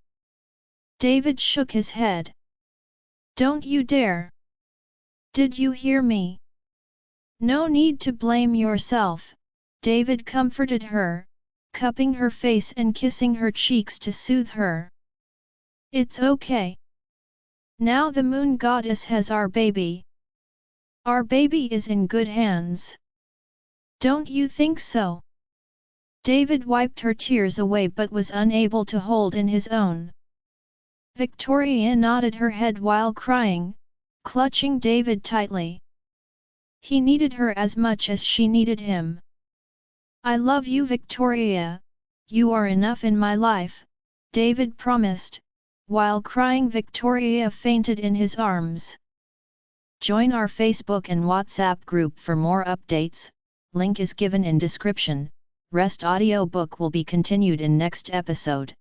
David shook his head. Don't you dare! Did you hear me? No need to blame yourself, David comforted her, cupping her face and kissing her cheeks to soothe her. It's okay. Now the moon goddess has our baby. Our baby is in good hands. Don't you think so? David wiped her tears away but was unable to hold in his own. Victoria nodded her head while crying, clutching David tightly. He needed her as much as she needed him. I love you, Victoria, you are enough in my life, David promised, while crying. Victoria fainted in his arms. Join our Facebook and WhatsApp group for more updates, link is given in description. Rest audiobook will be continued in next episode.